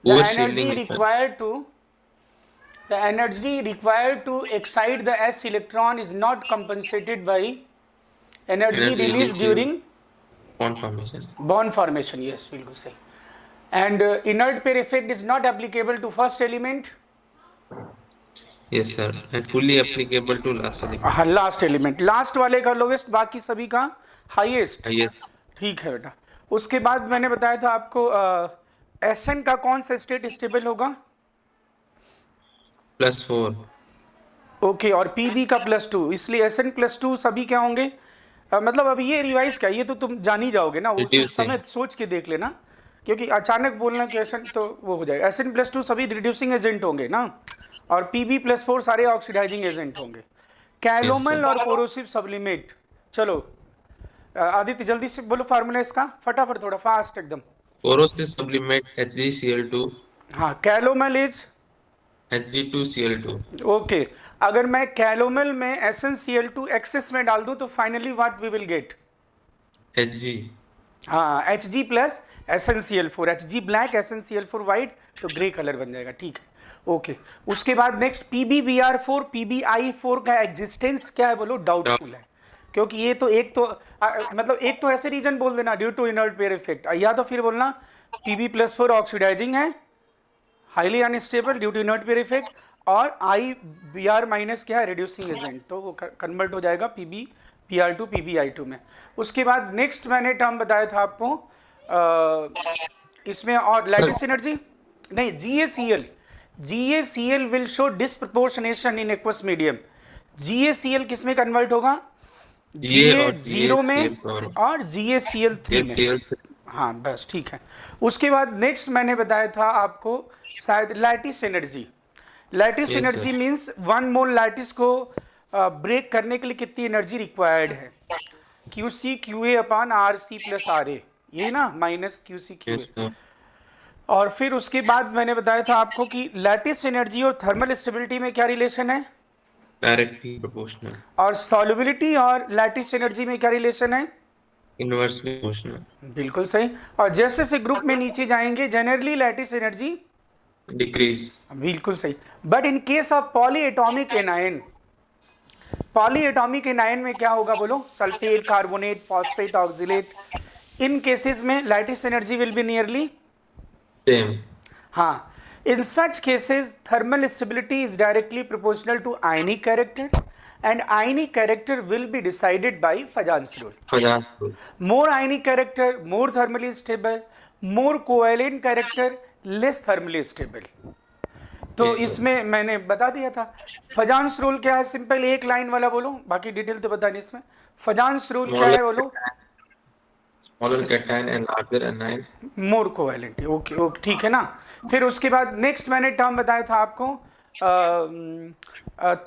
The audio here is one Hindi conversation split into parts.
The poor energy shielding effect. required to the energy required to excite the s electron is not compensated by energy Energy released released during during bond formation. bond formation. Yes, बिल्कुल सही. And inert pair effect is not applicable to first element. Yes, sir. And fully applicable to last element. हाँ, लास्ट एलिमेंट, लास्ट वाले का लोवेस्ट, बाकी सभी का हाईएस्ट. Yes. ठीक है बेटा. उसके बाद मैंने बताया था आपको एस एन का कौन सा स्टेट स्टेबल होगा. +4. ओके. और पी बी का +2, इसलिए एस एन +2 सभी क्या होंगे. मतलब अभी ये रिवाइज क्या, ये तो तुम जान ही जाओगे ना, उस समय Reducing. सोच के देख लेना, क्योंकि अचानक बोलना कि एस एन तो वो हो जाएगा. एस एन +2 सभी रिड्यूसिंग एजेंट होंगे ना, और पी बी +4 सारे ऑक्सीडाइजिंग एजेंट होंगे. Yes, sir. कैलोमल और कोरोसिव सब्लिमेट. चलो आदित्य जल्दी से बोलो फार्मूला इसका, फटाफट, थोड़ा फास्ट एकदम. Corrosive sublimate HgCl2, हाँ, कैलोमल इज. Hg2Cl2. ओके. अगर मैं कैलोमल में SnCl2 एक्सेस में डाल दूं तो finally what we will get. Hg. हाँ, Hg plus SnCl4, Hg black SnCl4 white, तो ग्रे कलर बन जाएगा. ठीक है. ओके. उसके बाद नेक्स्ट PbBr4 PbI4 का एग्जिस्टेंस क्या है बोलो, डाउटफुल है, क्योंकि ये तो एक तो मतलब एक तो ऐसे रीजन बोल देना due to inert pair effect, या तो फिर बोलना Pb+4 ऑक्सीडाइजिंग है, highly unstable due to inert pair effect, और IBr- क्या है, रिड्यूसिंग एजेंट, तो वो कन्वर्ट हो जाएगा PbPr2 PbI2 में. उसके बाद नेक्स्ट मैंने टर्म बताया था आपको इसमें, और लैटिस एनर्जी नहीं, GaCl will show disproportionation in aqueous medium. GaCl किस में कन्वर्ट होगा, Ga और Ga0 में GaCl4. और GaCl3 में. GaCl3. हाँ बस ठीक है. उसके बाद नेक्स्ट मैंने बताया था आपको शायद lattice energy. Lattice Yes, sir. Energy means 1 मोल लैटिस को ब्रेक करने के लिए कितनी एनर्जी रिक्वायर्ड है. QC QA/RC+RA, यही ना, -QC QA. Yes, sir. और फिर उसके बाद मैंने बताया था आपको कि लैटिस एनर्जी और थर्मल स्टेबिलिटी में क्या रिलेशन है, Directly proportional. और सॉल्युबिलिटी और लैटिस एनर्जी में क्या रिलेशन है. Inversely proportional. बिल्कुल सही. और जैसे से ग्रुप में नीचे जाएंगे जनरली लैटिस एनर्जी. Decrease. बिल्कुल सही. But in case of polyatomic anion, polyatomic anion में क्या होगा बोलो, सल्फेट, कार्बोनेट, फॉस्फेट, ऑक्सिलेट, इन केसेस में lattice energy will be nearly. Same. हाँ. In such cases, thermal stability is directly proportional to ionic character, and ionic character will be decided by Fajans rule. 50. More ionic character, more thermally stable. More covalent character, less thermally stable. तो Yes, sir. इसमें मैंने बता दिया था. फजान्स रूल क्या है, सिंपल एक लाइन वाला बोलो, बाकी डिटेल तो बता नहीं इसमें. फजान्स रूल क्या है बोलो. Smaller cation and larger anion. More covalent. Okay okay ठीक है ना. फिर उसके बाद नेक्स्ट मैंने टर्म बताया था आपको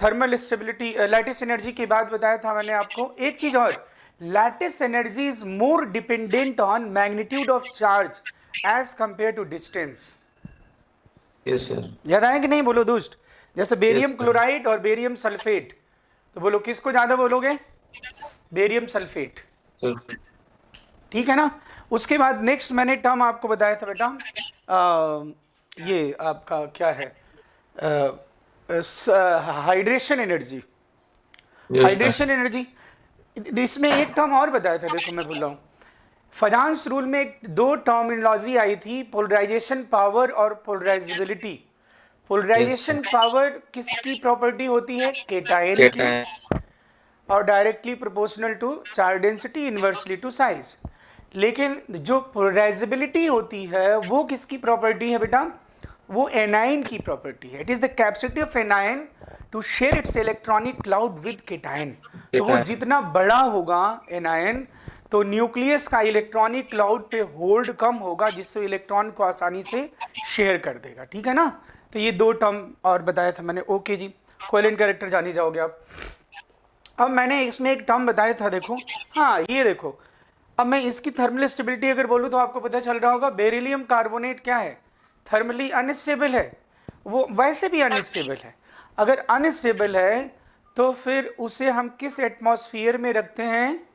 थर्मल स्टेबिलिटी, लैटिस एनर्जी के बाद बताया था मैंने आपको एक चीज और, lattice energy is more dependent on magnitude of charge as compare to distance. Yes, sir. याद आया कि नहीं बोलो दोस्त. जैसे बेरियम sir. क्लोराइड और बेरियम सल्फेट, तो बोलो किसको ज्यादा बोलोगे, बेरियम सल्फेट. Sulfate. ठीक है ना. उसके बाद नेक्स्ट मैंने टर्म आपको बताया था बेटा, ये आपका क्या है, hydration energy. Yes, sir. Hydration energy, इसमें एक टर्म और बताया था, देखो मैं भूल रहा हूँ. फजान्स रूल में दो टर्मिनोलॉजी आई थी, पोलराइजेशन पावर और पोलराइजेबिलिटी. पोलराइजेशन पावर किसकी प्रॉपर्टी होती है, केटायन की, Cation. और directly proportional to charge density, inversely to size. लेकिन जो पोलराइजेबिलिटी होती है वो किसकी प्रॉपर्टी है बेटा, वो एनायन की प्रॉपर्टी है. It is the capacity of anion to share its electronic cloud with cation. तो वो जितना बड़ा होगा एनायन, तो न्यूक्लियस का इलेक्ट्रॉनिक क्लाउड पे होल्ड कम होगा, जिससे इलेक्ट्रॉन को आसानी से शेयर कर देगा. ठीक है ना. तो ये दो टर्म और बताया था मैंने. ओके जी. कोवेलेंट कैरेक्टर जान ही जाओगे आप. अब मैंने इसमें एक टर्म बताया था, देखो. हाँ ये देखो, अब मैं इसकी थर्मल स्टेबिलिटी अगर बोलूँ तो आपको पता चल रहा होगा, बेरिलियम कार्बोनेट क्या है, थर्मली अनस्टेबल है. वो वैसे भी अनस्टेबल है. अगर अनस्टेबल है तो फिर उसे हम किस एटमॉस्फेयर में रखते हैं,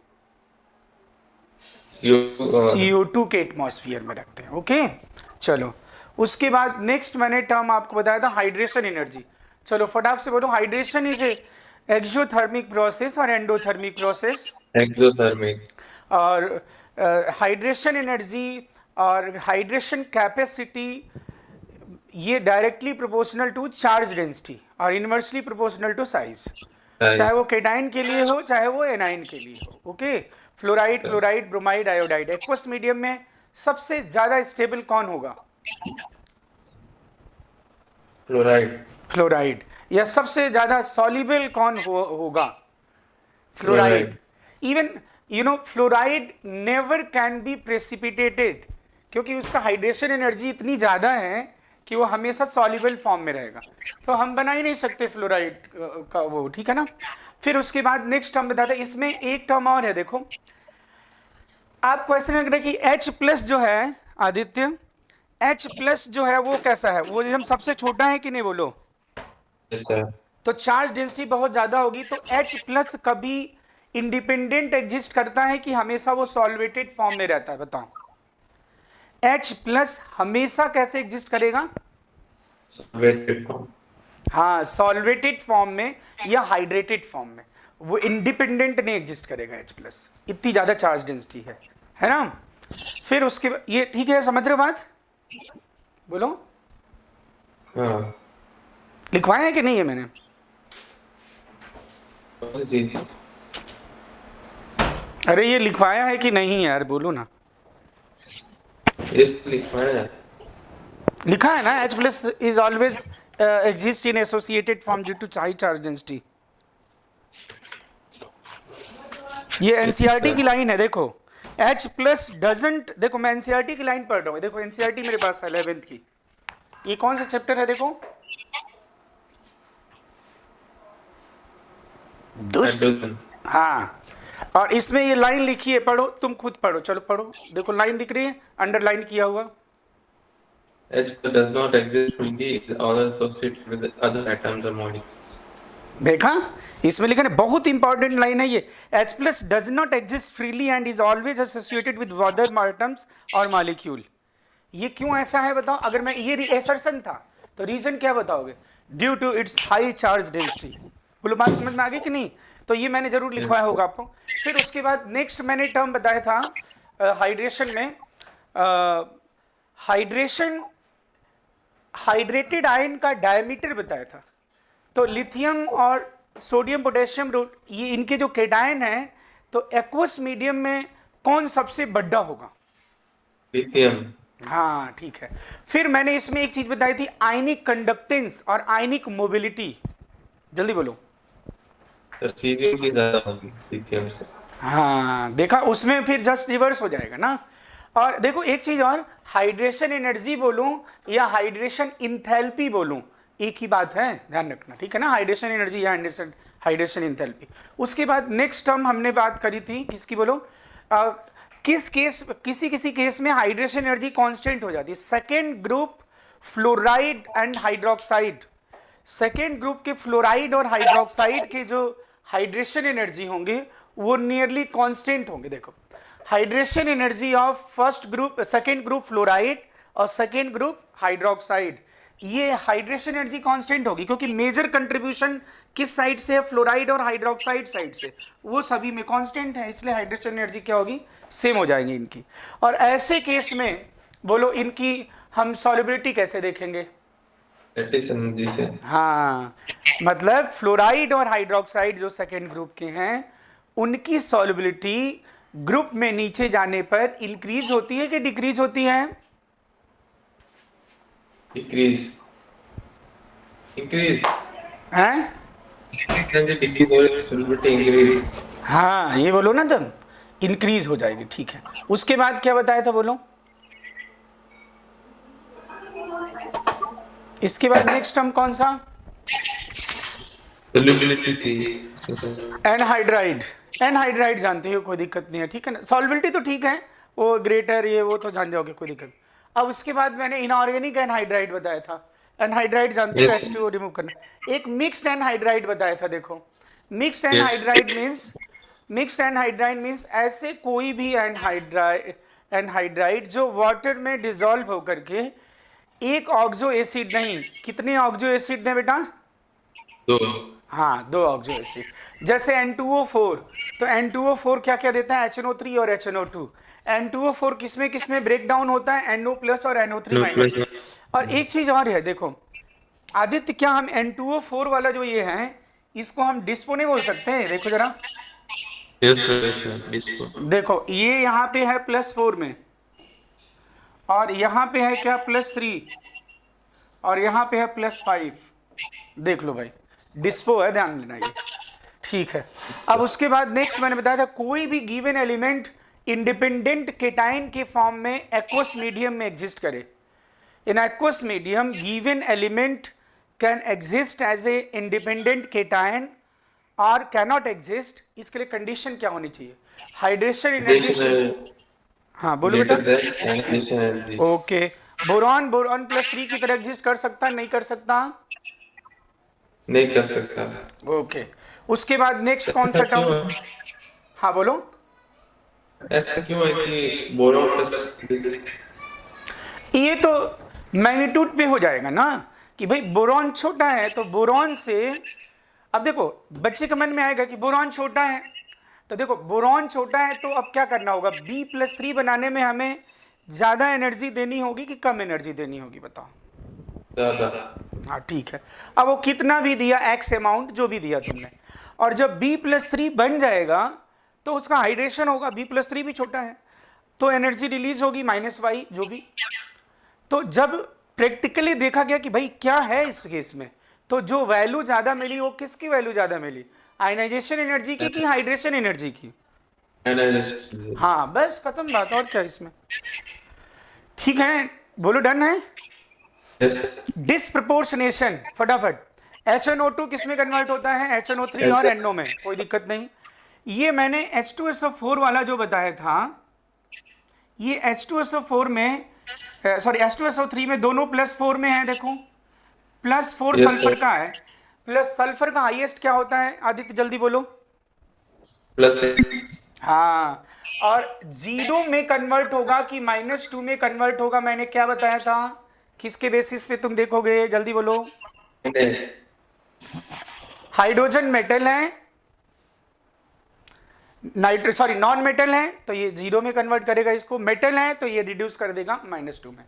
CO2 के एटमॉस्फेयर में रखते हैं. ओके चलो. उसके बाद नेक्स्ट मैंने टर्म आपको बताया था हाइड्रेशन एनर्जी। चलो फटाक से बोलो, hydration is a exothermic process और एंडोथर्मिक प्रोसेस। एक्सोथर्मिक। और हाइड्रेशन एनर्जी और हाइड्रेशन कैपेसिटी ये directly proportional to charge density और इनवर्सली प्रोपोर्शनल टू साइज, चाहे वो केटाइन के लिए हो चाहे वो एनाइन के लिए हो। Okay, fluoride, chloride, bromide, iodide. Aqueous medium में सबसे ज्यादा स्टेबल कौन होगा? फ्लोराइड। फ्लोराइड। या सबसे ज्यादा सॉल्युबल कौन होगा? Fluoride. Even you know fluoride never can be precipitated, क्योंकि उसका हाइड्रेशन एनर्जी इतनी ज्यादा है कि वो हमेशा सॉल्युबल फॉर्म में रहेगा, तो हम बना ही नहीं सकते फ्लोराइड का वो, ठीक है ना। फिर उसके बाद नेक्स्ट टर्म बताते हैं, इसमें एक टर्म और है, देखो आप क्वेश्चन लग रहा है कि H प्लस जो है आदित्य, H प्लस जो है वो कैसा है? वो एकदम सबसे छोटा है कि नहीं, बोलो। तो चार्ज डेंसिटी बहुत ज्यादा होगी, तो H प्लस कभी इंडिपेंडेंट एग्जिस्ट करता है कि हमेशा वो सॉल्वेटेड फॉर्म में रहता है? बताओ, H प्लस हमेशा कैसे एग्जिस्ट करेगा? Solvated form. हाँ, सॉल्वेटेड फॉर्म में या हाइड्रेटेड फॉर्म में, वो इंडिपेंडेंट नहीं एग्जिस्ट करेगा H प्लस, इतनी ज्यादा चार्ज डेंसिटी है ना। फिर उसके ये ठीक है, समझ रहे हो बात? बोलो। हाँ लिखवाया है कि नहीं है मैंने? जी जी। अरे ये लिखवाया है कि नहीं यार, बोलो ना। लिखवाया है। लिखा है ना, H plus is always exist in associated form due to high charge density. ये एनसीईआरटी की लाइन है, देखो H प्लस डजंट, देखो मैं एनसीईआरटी की लाइन पढ़ रहा हूँ, देखो एनसीईआरटी मेरे पास है 11th की। ये कौन सा चैप्टर है? देखो, दुष्ट। हाँ, और इसमें ये लाइन लिखी है, पढ़ो, तुम खुद पढ़ो, चलो पढ़ो। देखो लाइन दिख रही है, अंडरलाइन किया हुआ। H does not exist fully or associated with other atoms or molecules. देखा, इसमें लिखा है, बहुत इंपॉर्टेंट लाइन है ये। H plus does not exist freely and is always associated with other atoms और मॉलिक्यूल। ये क्यों ऐसा है बताओ? अगर मैं ये एसर्शन था तो रीजन क्या बताओगे? Due to its high charge density. बोलो, बात समझ में आ गई कि नहीं? तो ये मैंने जरूर लिखवाया होगा आपको। फिर उसके बाद नेक्स्ट मैंने टर्म बताया था हाइड्रेशन में, हाइड्रेशन, हाइड्रेटेड आयन का डायमीटर बताया था। तो लिथियम और सोडियम पोटेशियम, ये इनके जो केटायन है, तो एक्वस मीडियम में कौन सबसे बड़ा होगा? लिथियम। हाँ ठीक है। फिर मैंने इसमें एक चीज बताई थी, आयनिक कंडक्टेंस और आयनिक मोबिलिटी। जल्दी बोलो। सर सीजियम की ज्यादा होगी लिथियम से। हाँ देखा, उसमें फिर जस्ट रिवर्स हो जाएगा ना। और देखो एक चीज और, हाइड्रेशन एनर्जी बोलूं या हाइड्रेशन इंथैल्पी बोलूं, एक ही बात है, ध्यान रखना, ठीक है ना। हाइड्रेशन एनर्जी या हाइड्रेशन इंथैल्पी। उसके बाद नेक्स्ट टर्म हमने बात करी थी किसकी, बोलो। किस केस, किसी केस में हाइड्रेशन एनर्जी कांस्टेंट हो जाती है? Second group fluoride and hydroxide, second group के फ्लोराइड और हाइड्रोक्साइड के जो हाइड्रेशन एनर्जी होंगे वो नियरली कांस्टेंट होंगे। देखो, hydration energy of first group, second group fluoride और सेकेंड ग्रुप हाइड्रोक्साइड, ये हाइड्रेशन एनर्जी कांस्टेंट होगी, क्योंकि मेजर कंट्रीब्यूशन किस साइड से है? फ्लोराइड और हाइड्रोक्साइड साइड से, वो सभी में कांस्टेंट है, इसलिए हाइड्रेशन एनर्जी क्या होगी? सेम हो जाएंगी इनकी। और ऐसे केस में बोलो इनकी हम सॉल्युबिलिटी कैसे देखेंगे? एनर्जी से। हाँ, मतलब फ्लोराइड और हाइड्रोक्साइड जो सेकेंड ग्रुप के हैं, उनकी सॉल्युबिलिटी ग्रुप में नीचे जाने पर इंक्रीज होती है कि डिक्रीज होती है? डिक्रीज। इंक्रीज हैं? इंक्रीज। हाँ ये बोलो ना तुम, इंक्रीज हो जाएगी, ठीक है। उसके बाद क्या बताया था, बोलो। इसके बाद नेक्स्ट टर्म कौन सा? सॉल्युबिलिटी थी। एनहाइड्राइड। एनहाइड्राइड जानते हो, कोई दिक्कत नहीं है, ठीक है ना। सॉल्युबिलिटी तो ठीक है, वो ग्रेटर, ये वो तो जान जाओगे, कोई दिक्कत। अब उसके बाद मैंने इनऑर्गेनिक एनहाइड्राइड बताया था। एनहाइड्राइड जानते हो, H2O रिमूव करना। एक मिक्स्ड एनहाइड्राइड बताया था। देखो, mixed anhydride means, mixed anhydride means ऐसे कोई भी एनहाइड्राइड जो वाटर में डिजोल्व होकर के एक ऑक्सो एसिड नहीं, कितने ऑक्सो एसिड हैं बेटा? 2 हाँ, 2 ऑक्सो एसिड। जैसे N2O4, तो N2O4 क्या क्या देता है? HNO3 और HNO2। N2O4 किसमें ब्रेक डाउन होता है? NO प्लस और NO3 No माइनस। plus और एक चीज और है, देखो आदित्य, क्या हम N2O4 वाला जो ये है, इसको हम डिस्पो नहीं बोल सकते हैं? देखो जरा, yes sir disco देखो ये यहाँ पे है +4 में, और यहाँ पे है क्या? +3, और यहाँ पे है +5। देख लो भाई, डिस्पो है, ध्यान देना ये। ठीक है, अब उसके बाद नेक्स्ट मैंने बताया था, कोई भी गिवन एलिमेंट इंडिपेंडेंट केटाइन के फॉर्म में एक्वस मीडियम में एग्जिस्ट करे। In aqueous medium given element can exist as a independent cation और कैनॉट एग्जिस्ट। इसके लिए कंडीशन क्या होनी चाहिए? Hydration energy. हाँ बोलो बेटा। ओके, बोरॉन +3 की तरह एग्जिस्ट कर सकता, नहीं कर सकता? नहीं कर सकता। ओके, उसके बाद नेक्स्ट कौन सा ऐसा क्यों टर्म? है? हाँ बोलो। ऐसा क्यों है कि बोरॉन प्लस ये तो मैग्नीट्यूड पे हो जाएगा ना, कि भाई बोरॉन छोटा है तो बोरॉन से, अब देखो बच्चे के मन में आएगा कि बोरॉन छोटा है, तो देखो बोरॉन छोटा है तो अब क्या करना होगा? B+3 बनाने में हमें ज्यादा एनर्जी देनी होगी कि कम एनर्जी देनी होगी, बताओ? ज्यादा। हाँ ठीक है, अब वो कितना भी दिया, एक्स अमाउंट जो भी दिया तुमने, और जब B+3 बन जाएगा तो उसका हाइड्रेशन होगा, B+3 भी छोटा है तो एनर्जी रिलीज होगी -y जो भी। तो जब प्रैक्टिकली देखा गया कि भाई क्या है इस केस में, तो जो वैल्यू ज्यादा मिली वो किसकी वैल्यू ज्यादा मिली? आयनाइजेशन एनर्जी की कि हाइड्रेशन एनर्जी की? हाँ बस खत्म बात, और क्या इसमें? ठीक है, बोलो डन है। डिस्प्रपोर्शनेशन, फटाफट। HNO2 किसमें कन्वर्ट होता है? HNO3 और NO में, कोई दिक्कत नहीं। ये मैंने H2SO4 वाला जो बताया था, ये H2SO4 में, सॉरी H2SO3 में दोनों +4 में है, देखो +4 Yes, सल्फर sir. का है। प्लस सल्फर का हाईएस्ट क्या होता है आदित्य, जल्दी बोलो? +6 हाँ, और 0 में कन्वर्ट होगा कि -2 में कन्वर्ट होगा, मैंने क्या बताया था? किसके बेसिस पे तुम देखोगे, जल्दी बोलो? हाइड्रोजन मेटल है, नाइट्रो सॉरी नॉन मेटल है तो ये 0 में कन्वर्ट करेगा इसको, मेटल है तो ये रिड्यूस कर देगा -2 में।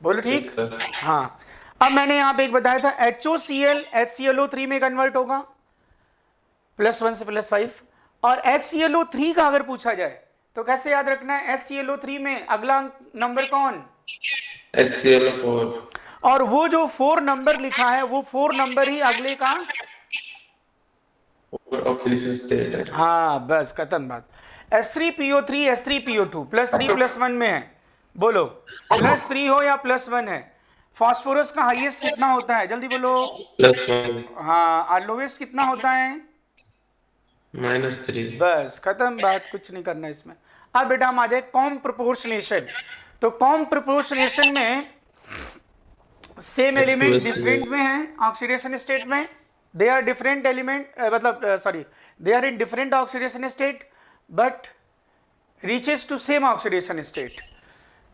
बोलो ठीक? हाँ, अब मैंने यहाँ पे एक बताया था, HOCl HClO3 में कन्वर्ट होगा +1 से +5, और HClO3 का अगर पूछा जाए तो कैसे याद रखना है? HClO3 में अगला नंबर कौन? HClO4 और वो जो 4 नंबर लिखा है वो 4 नंबर ही अगले का। ऑक्सीडेशन स्टेट है। हाँ बस खत्म बात। H3PO3 H3PO2 +3 +1 में है, बोलो +3 हो या +1 है? फास्फोरस का हाईएस्ट कितना होता है, जल्दी बोलो? +1 हाँ, और लोवेस्ट कितना होता है? -3 बस खत्म बात, कुछ नहीं करना इसमें। अब बेटा हम आ जाए कॉम प्रोपोर्शनेशन। तो कॉम प्रोपोर्शनेशन में सेम एलिमेंट डिफरेंट में है ऑक्सीडेशन स्टेट में, दे आर डिफरेंट एलिमेंट, मतलब sorry they are in different oxidation state but reaches to same oxidation state.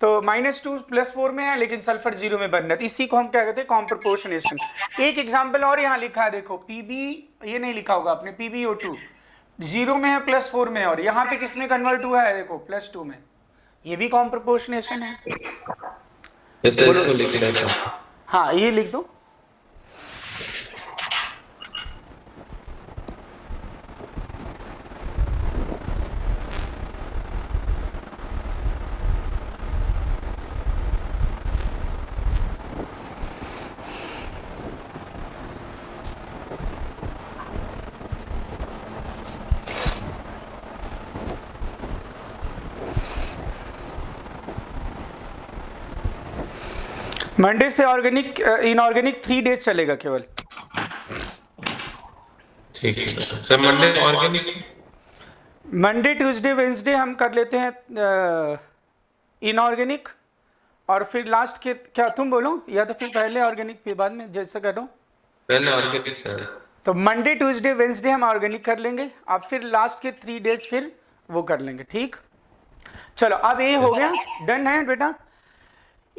तो -2 +4 में है लेकिन सल्फर 0 में बन रहा है, इसी को हम क्या कहते हैं? Com proportionation. एक एग्जांपल और यहाँ लिखा है, देखो Pb, ये नहीं लिखा होगा आपने, PbO2 0 में है +4 में, और यहाँ पे किस में कन्वर्ट हुआ है? देखो +2 में, ये भी कॉम प्रोपोर्शनेशन है। ये तो इसको लिख रहा था। हाँ ये लिख दो। मंडे से ऑर्गेनिक इनऑर्गेनिक 3 डेज चलेगा केवल। ठीक है sir, Monday organic, Monday Tuesday Wednesday हम कर लेते हैं इनऑर्गेनिक, और फिर लास्ट के क्या तुम बोलो, या तो फिर पहले ऑर्गेनिक फिर बाद में, जैसा कह रहा हूँ। पहले ऑर्गेनिक सर। तो मंडे ट्यूसडे वेंसडे हम ऑर्गेनिक कर लेंगे, अब फिर लास्ट के 3 डेज फिर वो कर लेंगे, ठीक? चलो अब ये हो गया, डन है बेटा।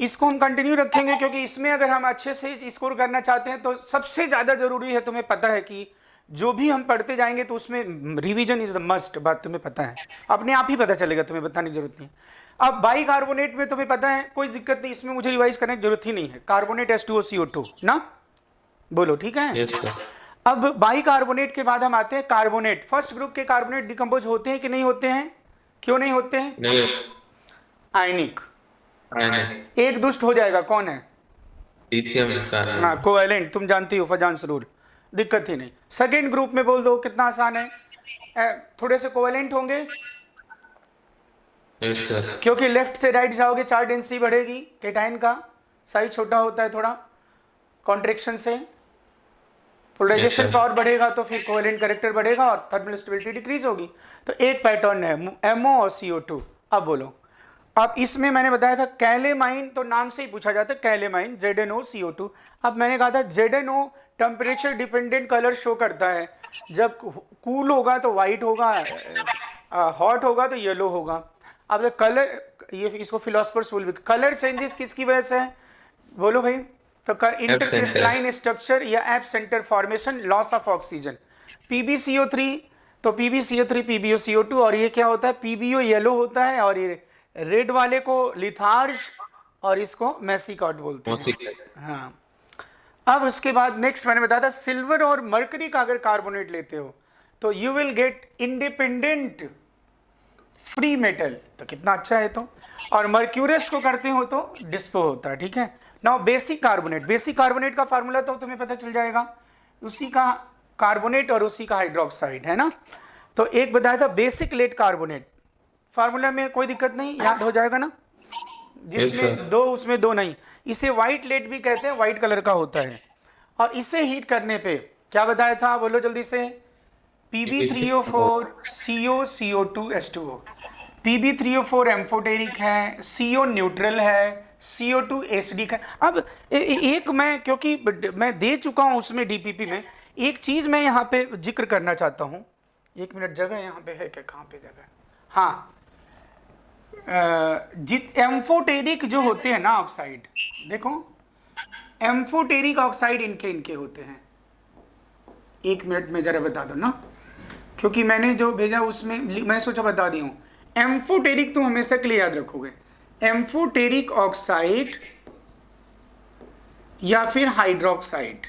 इसको हम कंटिन्यू रखेंगे क्योंकि इसमें अगर हम अच्छे से स्कोर करना चाहते हैं तो सबसे ज़्यादा ज़रूरी है, तुम्हें पता है कि जो भी हम पढ़ते जाएंगे तो उसमें रिवीजन इज द मस्ट, बात तुम्हें पता है, अपने आप ही पता चलेगा, तुम्हें बताने की जरूरत नहीं है। अब बाई कार्बोनेट में तुम्हें पता है कोई दिक्कत नहीं, इसमें मुझे रिवाइज करने की जरूरत ही नहीं है, कार्बोनेट H2O ना, बोलो ठीक है। Yes sir. अब बाई कार्बोनेट के बाद हम आते हैं कार्बोनेट। फर्स्ट ग्रुप के कार्बोनेट डिकम्पोज होते हैं कि नहीं होते हैं, क्यों नहीं होते हैं? नहीं, आयनिक, आयनिक, एक दुष्ट हो जाएगा, कौन है? Lithium carbon. हाँ कोवेलेंट, तुम जानती हो फजांस रूल, दिक्कत ही नहीं। सेकेंड ग्रुप में बोल दो, कितना आसान है, थोड़े से कोवेलेंट होंगे यस सर। क्योंकि लेफ्ट से राइट जाओगे चार्ज डेंसिटी बढ़ेगी, केटाइन का साइज छोटा होता है थोड़ा कॉन्ट्रेक्शन से, पोलराइजेशन sir. पावर बढ़ेगा तो फिर कोवेलेंट कैरेक्टर बढ़ेगा और थर्मल स्टेबिलिटी डिक्रीज होगी। तो एक पैटर्न है MO और CO2। अब बोलो, अब इसमें मैंने बताया था कैलेमाइन, तो नाम से ही पूछा जाता है कैलेमाइन, ZnO CO2। अब मैंने कहा था ZnO temperature dependent colour show करता है, जब कूल होगा तो वाइट होगा, हॉट होगा तो येलो होगा। अब कलर, ये इसको फिलोसफर्स विल भी, कलर चेंजेस किसकी वजह से है, बोलो भाई? तो इंटरक्रिस्टलाइन स्ट्रक्चर या app centre formation, loss of oxygen. PbCO3, तो PbCO3 PbOCO2, और ये क्या होता है, PbO येलो होता है और ये रेड वाले को लिथार्ज और इसको मैसिकॉट बोलते हैं। हाँ, अब उसके बाद नेक्स्ट मैंने बताया था सिल्वर और मरकरी का अगर कार्बोनेट लेते हो तो you will get independent free metal, तो कितना अच्छा है। तो और मर्क्यूरस को करते हो तो डिस्पो होता है, ठीक है। Now basic carbonate, basic carbonate का फार्मूला तो तुम्हें पता चल जाएगा, उसी का कार्बोनेट और उसी का हाइड्रोक्साइड है ना। तो एक बताया था बेसिक लेड कार्बोनेट, फार्मूला में कोई दिक्कत नहीं, याद हो जाएगा ना, जिसमें दो उसमें दो नहीं। इसे व्हाइट लेड भी कहते हैं, व्हाइट कलर का होता है। और इसे हीट करने पे क्या बताया था, बोलो जल्दी से, Pb3O4 CO CO2H2O। Pb3O4 amphoteric है, CO न्यूट्रल है, CO2 एसिडिक है। अब एक मैं, क्योंकि मैं दे चुका हूं उसमें DPP में, एक चीज मैं यहाँ पे जिक्र करना चाहता हूँ। एक मिनट, जगह यहाँ पे है क्या, कहाँ पे जगह? हाँ, जित एम्फोटेरिक जो होते हैं ना ऑक्साइड, देखो एम्फोटेरिक ऑक्साइड इनके होते हैं। एक मिनट में जरा बता दो ना, क्योंकि मैंने जो भेजा उसमें मैं सोचा बता दी हूँ। एम्फोटेरिक तो हमेशा के लिए याद रखोगे, एम्फोटेरिक ऑक्साइड या फिर हाइड्रोक्साइड।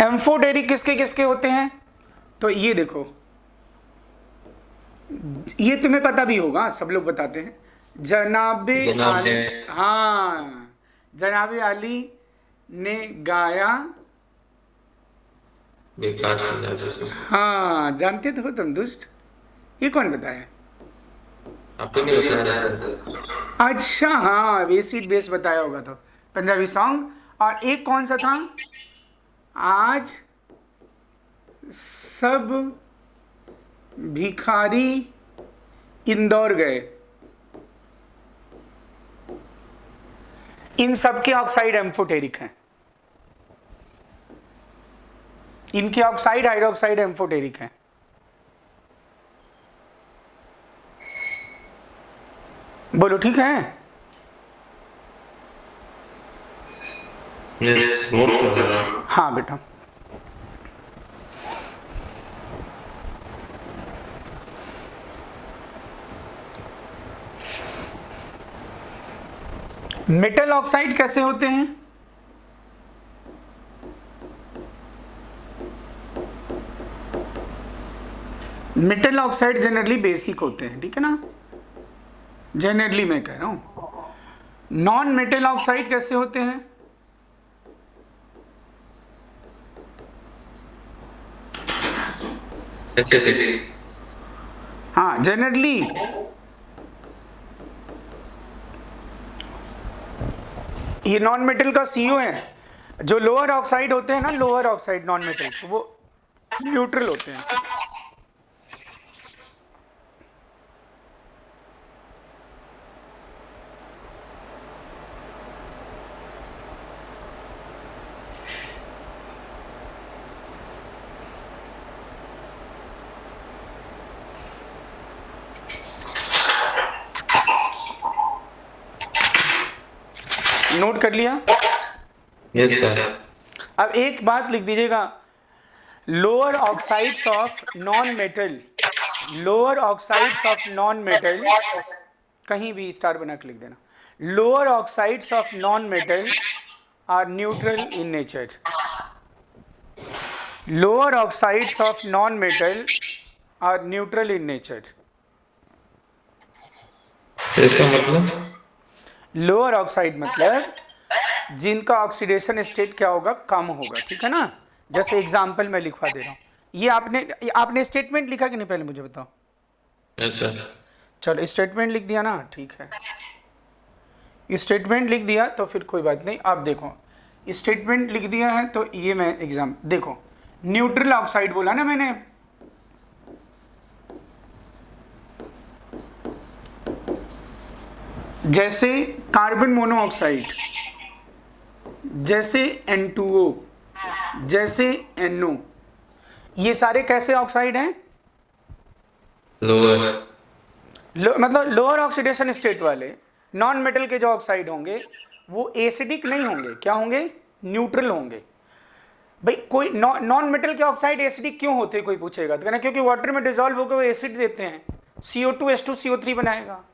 एम्फोटेरिक किसके किसके होते हैं, तो ये देखो, ये तुम्हें पता भी होगा, सब लोग बताते हैं, जनाबे आली, हाँ, जनाबे आली ने गाया, हाँ जानते तो हो तुम दुष्ट, ये कौन बताया? आपको नहीं बताया? अच्छा हाँ, बेसिड बेस बताया होगा तो, पंजाबी सॉन्ग। और एक कौन सा था, आज सब भिखारी इंदौर गए। इन सब के ऑक्साइड एम्फोटेरिक हैं, इनके ऑक्साइड हाइड्रोक्साइड एम्फोटेरिक हैं। बोलो ठीक है? यस, नोट कर रहा हूं। हाँ बेटा, मेटल ऑक्साइड कैसे होते हैं? मेटल ऑक्साइड जनरली बेसिक होते हैं, ठीक है ना, जनरली मैं कह रहा हूं। नॉन मेटल ऑक्साइड कैसे होते हैं? एसिडिक। हाँ जनरली, ये नॉन मेटल का CO है। जो लोअर ऑक्साइड होते हैं ना, लोअर ऑक्साइड नॉन मेटल, वो न्यूट्रल होते हैं। नोट कर लिया? Yes, sir. अब एक बात लिख दीजिएगा, lower oxides of non metal, lower oxides of non metal, कहीं भी स्टार बना के लिख देना, lower oxides of non metal are neutral in nature, lower oxides of non metal are neutral in nature. इसका मतलब? लोअर ऑक्साइड मतलब जिनका ऑक्सीडेशन स्टेट क्या होगा, कम होगा, ठीक है ना। जैसे एग्जांपल मैं लिखवा दे रहा हूँ, ये आपने स्टेटमेंट लिखा कि नहीं, पहले मुझे बताओ। Yes sir. चलो स्टेटमेंट लिख दिया ना, ठीक है, स्टेटमेंट लिख दिया तो फिर कोई बात नहीं। आप देखो स्टेटमेंट लिख दिया है तो ये मैं एग्जाम देखो, न्यूट्रल ऑक्साइड बोला ना मैंने, जैसे कार्बन मोनोऑक्साइड, जैसे N2O, जैसे NO, ये सारे कैसे ऑक्साइड हैं? लोअर। मतलब लोअर ऑक्सीडेशन स्टेट वाले नॉन मेटल के जो ऑक्साइड होंगे वो एसिडिक नहीं होंगे, क्या होंगे? न्यूट्रल होंगे। भाई कोई नॉन मेटल के ऑक्साइड एसिडिक क्यों होते हैं, कोई पूछेगा तो कहना क्योंकि वाटर में डिजोल्व होकर वो एसिड देते हैं, CO2 H2CO3 बनाएगा।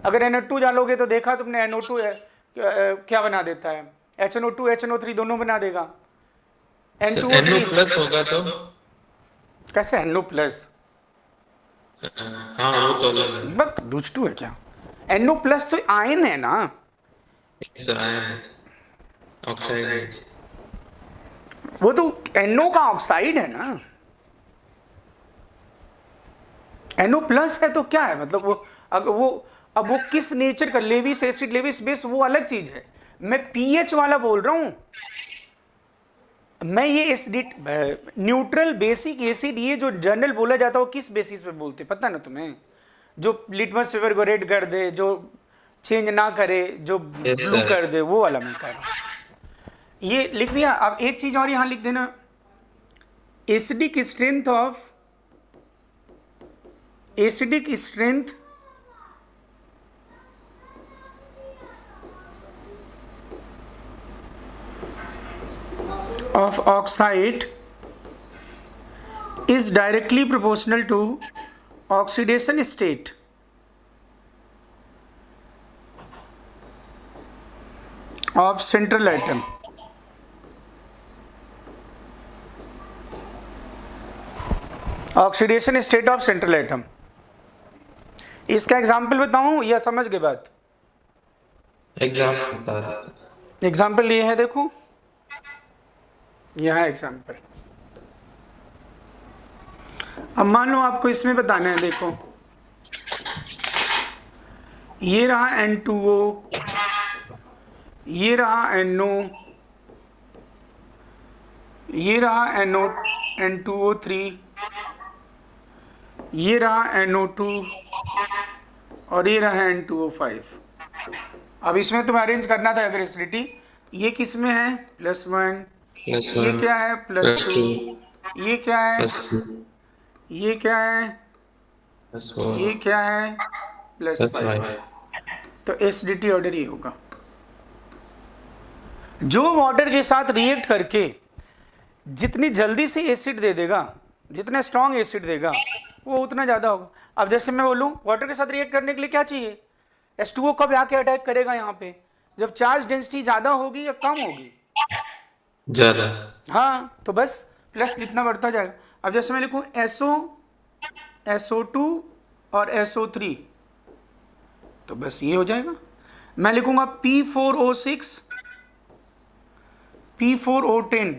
अगर NO2 डालोगे तो देखा तुमने, NO2 क्या बना देता है, HNO2 HNO3 दोनों बना देगा। NO प्लस होगा तो कैसे NO प्लस? हाँ वो तो अलग है। बस दुष्टू है क्या, NO प्लस तो आयन है ना, ऑक्साइड, वो तो NO का ऑक्साइड है ना। NO प्लस है तो क्या है, मतलब वो अब वो किस नेचर का, लेविस एसिड लेविस बेस, वो अलग चीज है। मैं पीएच वाला बोल रहा हूं, मैं ये एसिड न्यूट्रल बेसिक एसिड, ये जो जनरल बोला जाता है वो किस बेसिस पे बोलते पता ना तुम्हें? जो लिटमस पेपर को रेड कर दे, जो चेंज ना करे, जो ब्लू कर दे, वो वाला मैं कह रहा हूं। ये लिख दिया। अब एक चीज और यहां लिख देना, acidic strength of oxide is directly proportional to oxidation state of central atom. Oxidation state of central atom. इसका एग्जाम्पल बताऊं या समझ गए बात? एग्जाम्पल ये है, देखो यह है एग्जाम्पल। अब मान लो आपको इसमें बताना है, देखो ये रहा N2O, ये रहा NO, ये रहा N2O3, ये रहा NO2 और ये रहा N2O5। अब इसमें तुम्हें अरेंज करना था अगर एसिडिटी, ये किस में है? +1, ये क्या है? +2, ये क्या है? ये क्या है? ये क्या है? +5। तो एसिडिटी ऑर्डर ये होगा, जो वाटर के साथ रिएक्ट करके जितनी जल्दी से एसिड दे देगा, जितना स्ट्रॉन्ग एसिड देगा वो उतना ज़्यादा होगा। अब जैसे मैं बोलूँ वाटर के साथ रिएक्ट करने के लिए क्या चाहिए? H2O कब आके अटैक करेगा यहाँ पे? जब चार्ज डेंसिटी ज़्यादा होगी या कम होगी? ज़्यादा। हाँ, तो बस प्लस जितना बढ़ता जाएगा। अब जैसे मैं लिखूँ SO2 और SO3, तो बस ये हो जाएगा। मैं लिखूँगा P4O6 P4O10,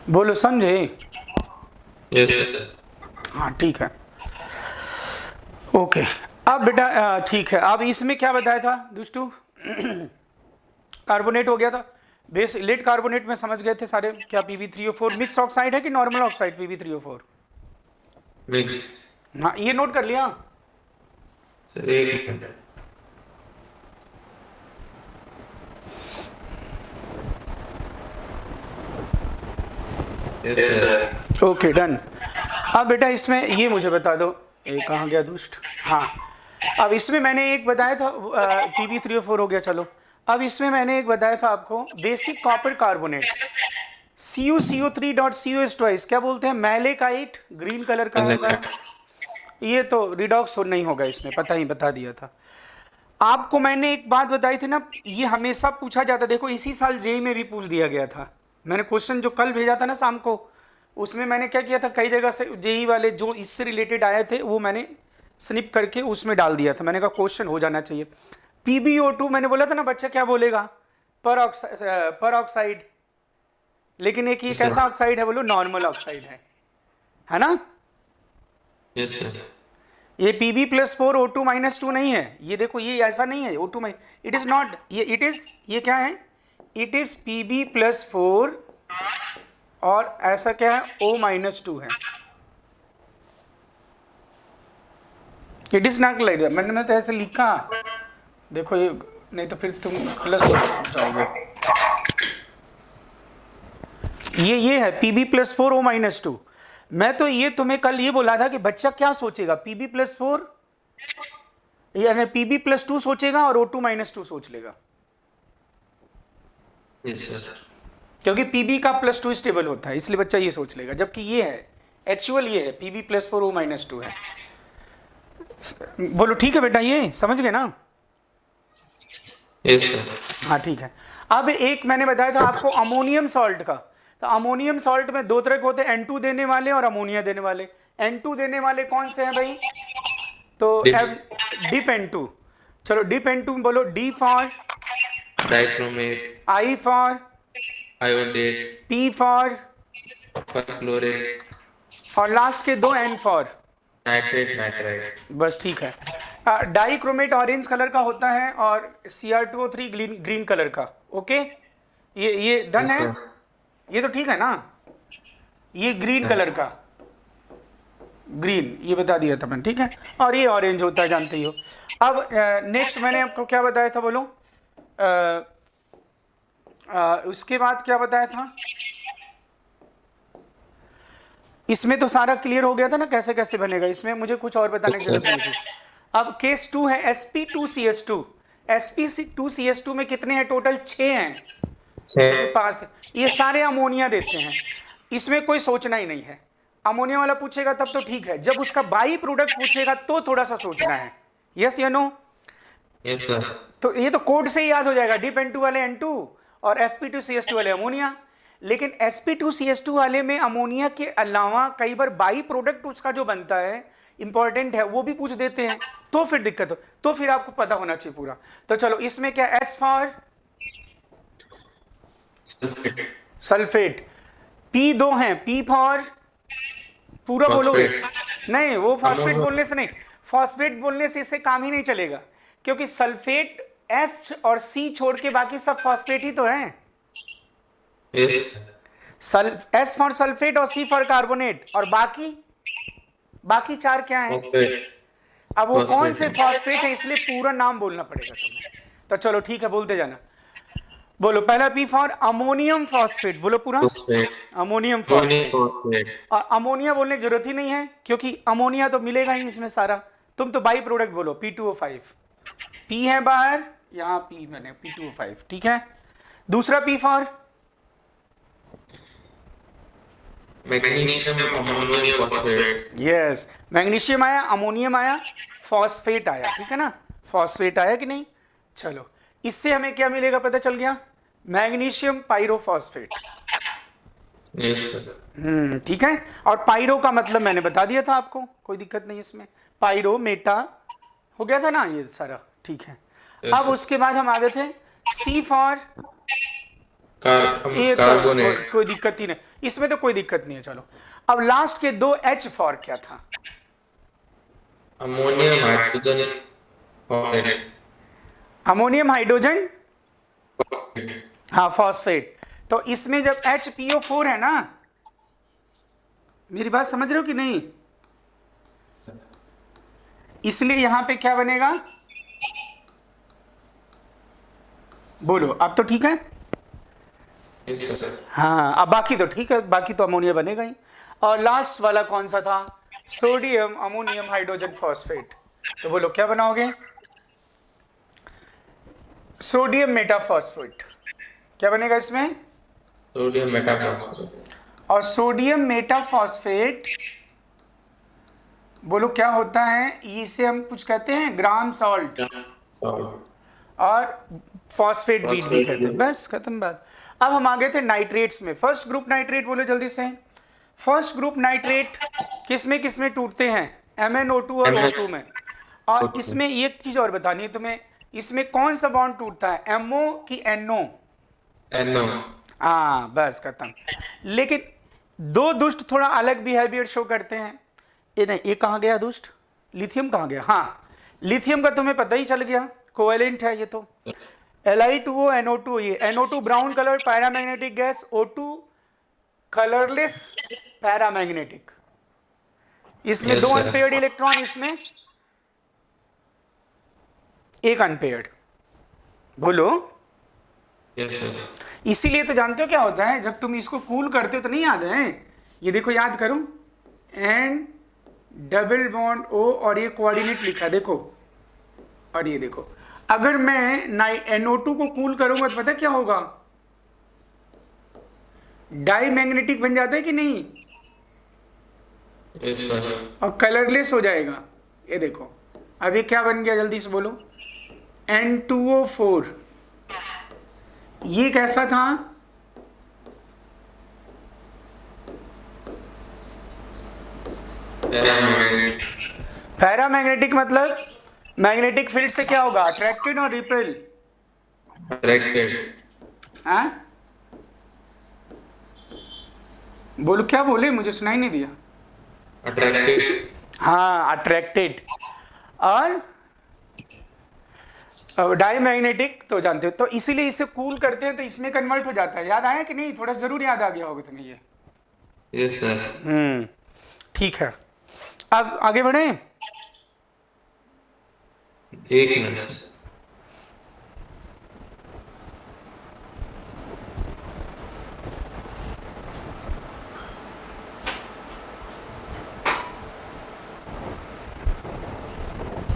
बोलो समझे? हाँ ठीक है, ओके। अब बेटा ठीक है, अब इसमें क्या बताया था दुष्टू? कार्बोनेट हो गया था, बेस लेड कार्बोनेट में समझ गए थे सारे। क्या Pb3O4 मिक्स ऑक्साइड है कि नॉर्मल ऑक्साइड Pb3O4? मिक्स। हाँ, ये नोट कर लिया। Okay done. अब बेटा इसमें ये मुझे बता दो, ये कहाँ गया दुष्ट? हाँ, अब इसमें मैंने एक बताया था, Pb3O4 हो गया, चलो। अब इसमें मैंने एक बताया था आपको, basic copper carbonate, CuCO3 dot COH2, क्या बोलते हैं, मैलेकाइट, ग्रीन कलर का होता है। ये तो रिडॉक्स नहीं होगा इसमें, पता ही बता दिया था आपको। मैंने एक बात बताई थी ना, ये हमेशा पूछा जाता, देखो इसी साल जेई में भी पूछ दिया गया था। मैंने क्वेश्चन जो कल भेजा था ना शाम को, उसमें मैंने क्या किया था, कई जगह से जेई वाले जो इससे रिलेटेड आए थे वो मैंने स्निप करके उसमें डाल दिया था। मैंने कहा क्वेश्चन हो जाना चाहिए। PbO2 मैंने बोला था ना, बच्चा क्या बोलेगा, पर ऑक्साइड, लेकिन एक ये कैसा ऑक्साइड है बोलो, नॉर्मल ऑक्साइड है ना। Yes sir. ये Pb+4 O2-2 नहीं है, ये देखो ये ऐसा नहीं है O2-, इट इज नॉट, ये क्या है, इट इज Pb+4 और ऐसा क्या है, O-2 है। It is not like that, मैंने तो ऐसे लिखा, देखो ये, नहीं तो फिर तुम गलत जाओगे। ये है Pb+4 O-2। मैं तो ये तुम्हें कल ये बोला था कि बच्चा क्या सोचेगा, Pb+4 यानी Pb+2 सोचेगा और O2-2 सोच लेगा। Yes sir. क्योंकि Pb का +2 स्टेबल होता है, इसलिए बच्चा ये सोच लेगा, जबकि ये है एक्चुअल, ये है Pb+4 O-2 है। बोलो ठीक है बेटा, ये समझ गए ना। Yes sir. हाँ ठीक है। अब एक मैंने बताया था आपको अमोनियम सॉल्ट का, तो अमोनियम सॉल्ट में दो तरह के होते हैं, N2 देने वाले और अमोनिया देने वाले। N2 देने वाले कौन से हैं भाई, तो डिप N2, चलो डिप N2 बोलो, D for dichromate, I for iodate, P for perchlorate, और लास्ट के दो N फॉर नाइट्रेट, नाइट्राइट। बस ठीक है। डाइक्रोमेट ऑरेंज कलर का होता है और Cr2O3 ग्रीन कलर का। ओके, ये डन है, ये तो ठीक है ना। ये ग्रीन कलर का, ग्रीन ये बता दिया था मैंने, ठीक है। और ये ऑरेंज होता है, जानते ही हो। अब नेक्स्ट मैंने आपको क्या बताया था बोलो, उसके बाद क्या बताया था, इसमें तो सारा क्लियर हो गया था ना कैसे कैसे बनेगा, इसमें मुझे कुछ और बताने की जरूरत नहीं थी। अब केस 2 है Sp2CS2। Sp2CS2 में कितने हैं टोटल, 6 हैं, 5 थे। ये सारे अमोनिया देते हैं, इसमें कोई सोचना ही नहीं है। अमोनिया वाला पूछेगा तब तो ठीक है, जब उसका बाई प्रोडक्ट पूछेगा तो थोड़ा सा सोचना है। यस या नो। Yes sir. तो ये तो कोड से ही याद हो जाएगा, डिप N2 वाले N2 और Sp2CS2 वाले अमोनिया। लेकिन Sp2CS2 वाले में अमोनिया के अलावा कई बार बाई प्रोडक्ट उसका जो बनता है इंपॉर्टेंट है, वो भी पूछ देते हैं, तो फिर दिक्कत हो, तो फिर आपको पता होना चाहिए पूरा। तो चलो इसमें क्या, S फॉर सल्फेट, P दो हैं, P फॉर पूरा बोलोगे, नहीं वो फॉस्फेट बोलने से नहीं, फॉस्फेट बोलने से इससे काम ही नहीं चलेगा, क्योंकि सल्फेट S और C छोड़ के बाकी सब फॉस्फेट ही तो हैं। S फॉर सल्फेट और C फॉर कार्बोनेट, और बाकी चार क्या है। अब वो कौन से फॉस्फेट है, इसलिए पूरा नाम बोलना पड़ेगा तुम्हें। तो चलो ठीक है, बोलते जाना। बोलो पहला P फॉर अमोनियम फॉस्फेट, बोलो पूरा अमोनियम फॉस्फेट। और अमोनिया बोलने की जरूरत ही नहीं है, क्योंकि अमोनिया तो मिलेगा ही इसमें सारा। तुम तो बाई प्रोडक्ट बोलो, P2O5, P है बाहर, यहाँ P मैंने P2O5, ठीक है। दूसरा P for magnesium ammonium phosphate. Yes, magnesium आया, अमोनियम आया, फॉस्फेट आया, ठीक है ना। फॉस्फेट आया कि नहीं। चलो इससे हमें क्या मिलेगा पता चल गया, मैग्नीशियम पायरोफॉस्फेट। ठीक है। और पायरो का मतलब मैंने बता दिया था आपको, कोई दिक्कत नहीं इसमें, पायरो मेटा हो गया था ना ये सारा, ठीक है। अब उसके बाद हम आगे थे C फॉर कार्बोनेट। कोई दिक्कत ही नहीं, इसमें तो कोई दिक्कत नहीं है। चलो अब लास्ट के दो H फॉर क्या था, ammonium hydrogen phosphate. Ammonium hydrogen, हाँ फॉस्फेट। तो इसमें जब HPO4 है ना, मेरी बात समझ रहे हो कि नहीं, इसलिए यहां पे क्या बनेगा, बोलो अब तो ठीक है। हाँ अब बाकी तो ठीक है, बाकी तो अमोनिया बनेगा ही। और लास्ट वाला कौन सा था, सोडियम अमोनियम हाइड्रोजन फॉस्फेट। तो बोलो क्या बनाओगे? सोडियम मेटाफॉस्फेट। क्या बनेगा इसमें? सोडियम मेटाफॉस्फेट। और सोडियम मेटाफॉस्फेट बोलो क्या होता है? इसे हम कुछ कहते हैं ग्राम सॉल्ट, सॉल्ट। और फॉस्फेट बीट भी कहते हैं। फॉस्फेट। बस खत्म बात। अब हम आ गए थे नाइट्रेट्स में। फर्स्ट ग्रुप नाइट्रेट बोलो जल्दी से। फर्स्ट ग्रुप नाइट्रेट किस में टूटते हैं? MnO2 और O2 में। और इसमें एक चीज और बतानी है तुम्हें, इसमें कौन सा बॉन्ड टूटता है, MO कि NO? NO। हाँ बस खत्म। लेकिन दो दुष्ट थोड़ा अलग बिहेवियर शो करते हैं। ये नहीं, ये कहाँ गया दुष्ट? लिथियम कहाँ गया? हाँ, लिथियम का तुम्हें पता ही चल गया, कोवेलेंट है ये तो। Li2O NO2, ये NO2 brown colour paramagnetic gas, O2 colourless paramagnetic. इसमें Yes, दो sir. अनपेयर्ड इलेक्ट्रॉन, इसमें एक अनपेयर्ड। बोलो। Yes, sir. इसीलिए तो जानते हो क्या होता है जब तुम इसको कूल करते हो तो नहीं याद है? ये देखो याद करूं, एन डबल बॉन्ड O और ये कोऑर्डिनेट लिखा देखो, और ये देखो अगर मैं NO2 को कूल करूंगा तो पता क्या होगा? डाई मैग्नेटिक बन जाता है कि नहीं? Yes, sir. और कलरलेस हो जाएगा। ये देखो अब ये क्या बन गया, जल्दी से बोलो। N2O4। ये कैसा था? Paramagnetic. पैरामैग्नेटिक मतलब मैग्नेटिक फील्ड से क्या होगा, अट्रैक्टेड और रिपेल? Attracted. हाँ बोलो, क्या बोले, मुझे सुनाई नहीं दिया। Attracted. हाँ अट्रैक्टेड। और डाई मैग्नेटिक तो जानते हो, तो इसीलिए इसे कूल करते हैं तो इसमें कन्वर्ट हो जाता है। याद आया कि नहीं? थोड़ा जरूर याद आ गया होगा तुम्हें ये। Yes, sir. ठीक है, अब आगे बढ़े। एक मिनट।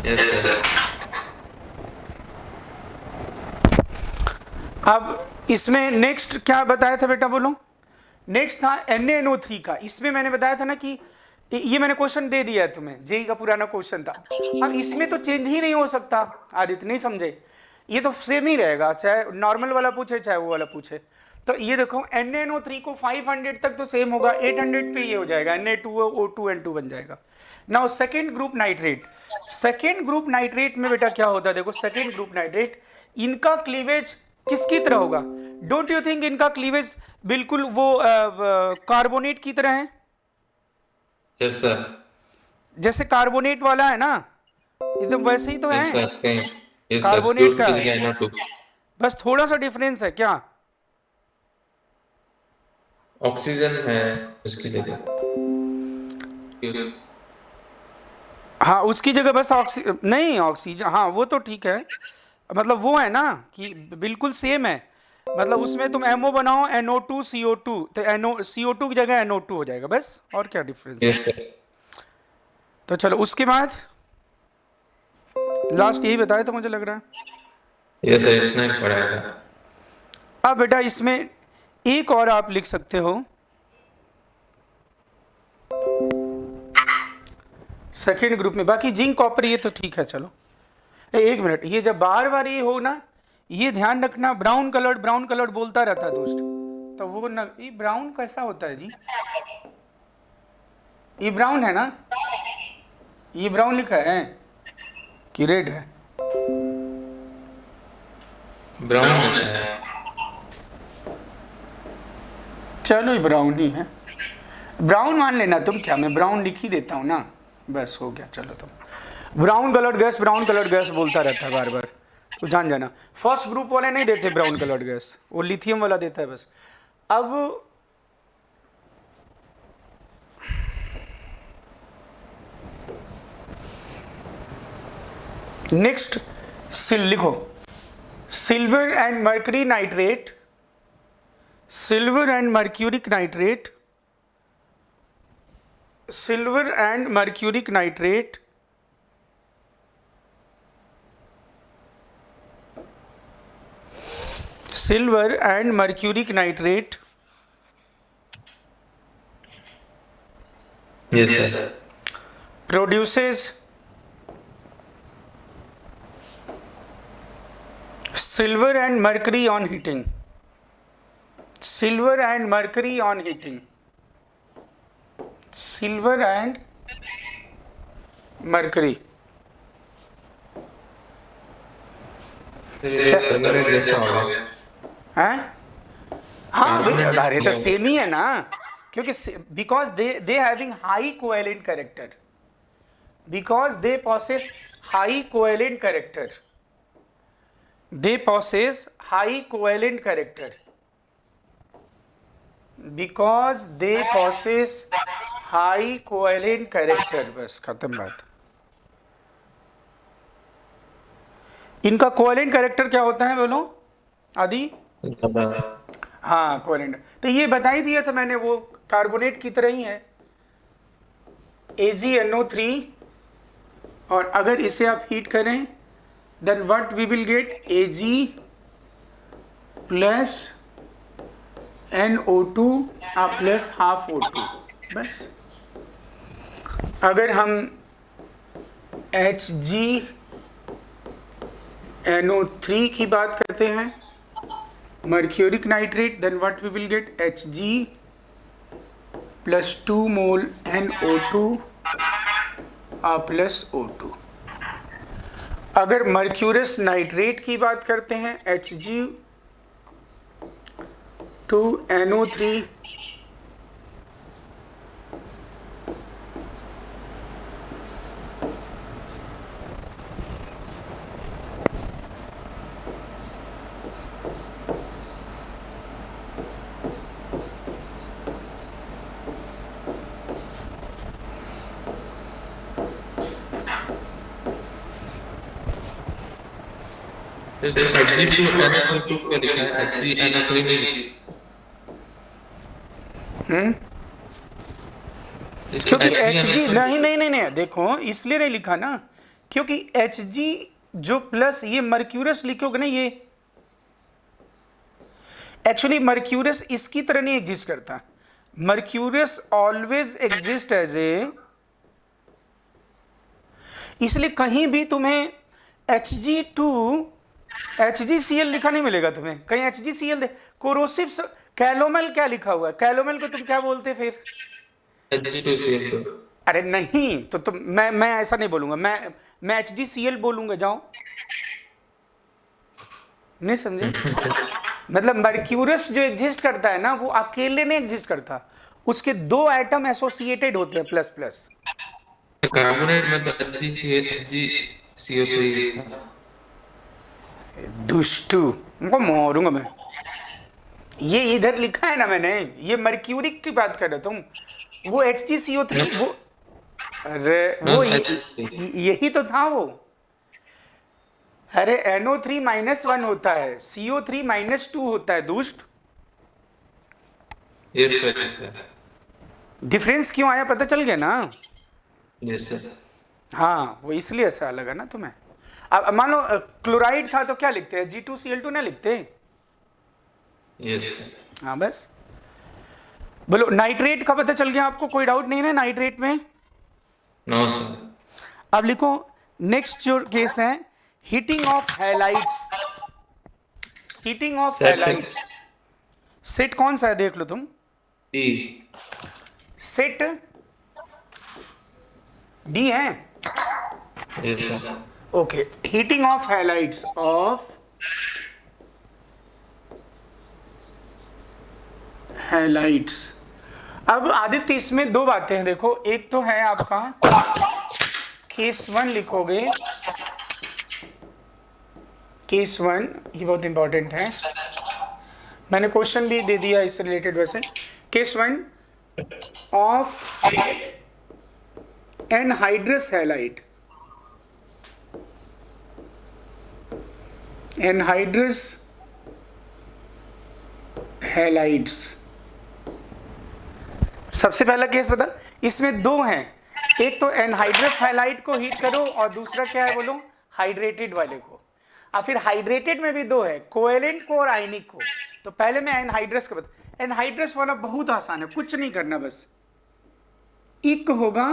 Yes, sir. अब इसमें नेक्स्ट क्या बताया था बेटा, बोलो। नेक्स्ट था NaNO3 का। इसमें मैंने बताया था ना कि ये मैंने क्वेश्चन दे दिया है तुम्हें, जेई का पुराना क्वेश्चन था। अब इसमें तो चेंज ही नहीं हो सकता, आदित्य नहीं समझे, ये तो सेम ही रहेगा, चाहे नॉर्मल वाला पूछे चाहे वो वाला पूछे। तो ये देखो NaNO3 को 500 तक तो सेम होगा, 800 पे ये हो जाएगा Na2O2N2 बन जाएगा। Now second group nitrate. Second group nitrate में बेटा क्या होता है, देखो सेकेंड ग्रुप नाइट्रेट, इनका क्लीवेज किसकी तरह होगा? डोंट यू थिंक इनका क्लीवेज बिल्कुल वो कार्बोनेट की तरह है? Yes, sir. जैसे कार्बोनेट वाला है ना, एकदम वैसे ही तो Yes, है, sir. Same. Yes, sir. Carbonate Stood का with है, NO2. बस थोड़ा सा डिफरेंस है। क्या? ऑक्सीजन है उसकी जगह। हाँ उसकी जगह बस नहीं ऑक्सीजन, हाँ वो तो ठीक है, मतलब वो है ना कि बिल्कुल सेम है, मतलब उसमें तुम MO बनाओ NO2 CO2 तो CO2 की जगह NO2 हो जाएगा, बस और क्या डिफरेंस है। Yes sir. तो चलो उसके बाद लास्ट यही बताया था मुझे लग रहा है। यस सर, इतना ही पड़ेगा। अब बेटा इसमें एक और आप लिख सकते हो, सेकेंड ग्रुप में, बाकी जिंक कॉपर ये तो ठीक है। चलो एक मिनट, ये जब बार बार ये हो ना, ये ध्यान रखना, ब्राउन कलर्ड बोलता रहता है दोस्त, तो वो न, ये ब्राउन कैसा होता है जी? ये ब्राउन है ना, ये ब्राउन लिखा है कि रेड है? ब्राउन है। चलो ये ब्राउन ही है, ब्राउन मान लेना तुम, क्या मैं ब्राउन लिख ही देता हूँ ना, बस हो गया। चलो तुम ब्राउन कलर्ड गैस बोलता रहता है बार बार, तो जान जाना। फर्स्ट ग्रुप वाले नहीं देते ब्राउन कलर्ड गैस, वो लिथियम वाला देता है बस। अब नेक्स्ट लिखो, silver and mercury nitrate, silver and mercuric nitrate, silver and mercuric nitrate silver and mercuric nitrate Yes, sir. produces silver and mercury on heating. Silver and mercury on heating. Silver and mercury. हैं? हाँ अरे तो सेम ही है ना, क्योंकि because they having high covalent character, because they possess high covalent character, they possess high covalent character, because they possess high covalent character. बस खत्म बात। इनका कोवेलेंट कैरेक्टर क्या होता है बोलो आदि? हाँ कोवेलेंट, तो ये बता ही दिया था मैंने, वो कार्बोनेट की तरह ही है AgNO3, और अगर इसे आप हीट करें then what we will get Ag plus NO2 plus half O2। बस अगर हम HgNO3 की बात करते हैं mercuric nitrate, then what we will get Hg plus 2 mole NO2 plus O2। अगर मर्क्यूरस नाइट्रेट की बात करते हैं Hg2NO3 Hg2NO2 पे लिखा है, HgNO3 नहीं लिखी। क्योंकि Hg नहीं देखो इसलिए नहीं लिखा ना, क्योंकि Hg जो प्लस ये मर्क्यूरस लिखोगे ना, ये एक्चुअली मर्क्यूरस इसकी तरह नहीं एग्जिस्ट करता। Mercurous always exist as a, इसलिए कहीं भी तुम्हें HgCl लिखा नहीं मिलेगा तुम्हें कहीं। HgCl दे कोरोसिव कैलोमल क्या लिखा हुआ है? कैलोमल को तुम क्या बोलते फिर? Hg2Cl। अरे नहीं तो तुम मैं ऐसा नहीं बोलूंगा, मैं HgCl बोलूंगा। जाओ, नहीं समझे? मतलब मर्क्यूरस जो एग्जिस्ट करता है ना, वो अकेले नहीं एग्जिस्ट करता, उसके दो एटम एसोसिएटेड होते हैं प्लस प्लस। कार्बोनेट में तो HgCO3। दुष्टू, उनको मारूंगा मैं। ये इधर लिखा है ना मैंने, ये मर्क्यूरिक की बात कर रहे तुम, वो HgCO3 वो, अरे वो यही तो था वो। अरे NO3-1 होता है, CO3-2 होता है दुष्ट। Yes sir. डिफरेंस क्यों आया पता चल गया ना? Yes sir. हाँ वो इसलिए ऐसा लगा ना तुम्हें। अब मान लो क्लोराइड था तो क्या लिखते हैं? G2Cl2 ना लिखते? यस। हाँ बस बोलो। नाइट्रेट का पता चल गया आपको? कोई डाउट नहीं है नाइट्रेट में? No sir. अब लिखो नेक्स्ट जो केस है, heating of halides. Heating of halides set कौन सा है देख लो तुम। डी। सेट डी है। Yes sir. Okay, heating of halides of halides. अब आदित्य इसमें दो बातें हैं देखो, एक तो है आपका केस 1 लिखोगे, केस 1 ये बहुत इंपॉर्टेंट है, मैंने क्वेश्चन भी दे दिया इससे रिलेटेड। वैसे case 1 of anhydrous halide, anhydrous halides. सबसे पहला केस बता, इसमें दो हैं, एक तो एनहाइड्रस हैलाइड को हीट करो और दूसरा क्या है बोलो, हाइड्रेटेड वाले को। और फिर हाइड्रेटेड में भी दो है, कोवेलेंट को और आयनिक को। तो पहले मैं एनहाइड्रस का बता, एनहाइड्रस वाला बहुत आसान है, कुछ नहीं करना, बस इक होगा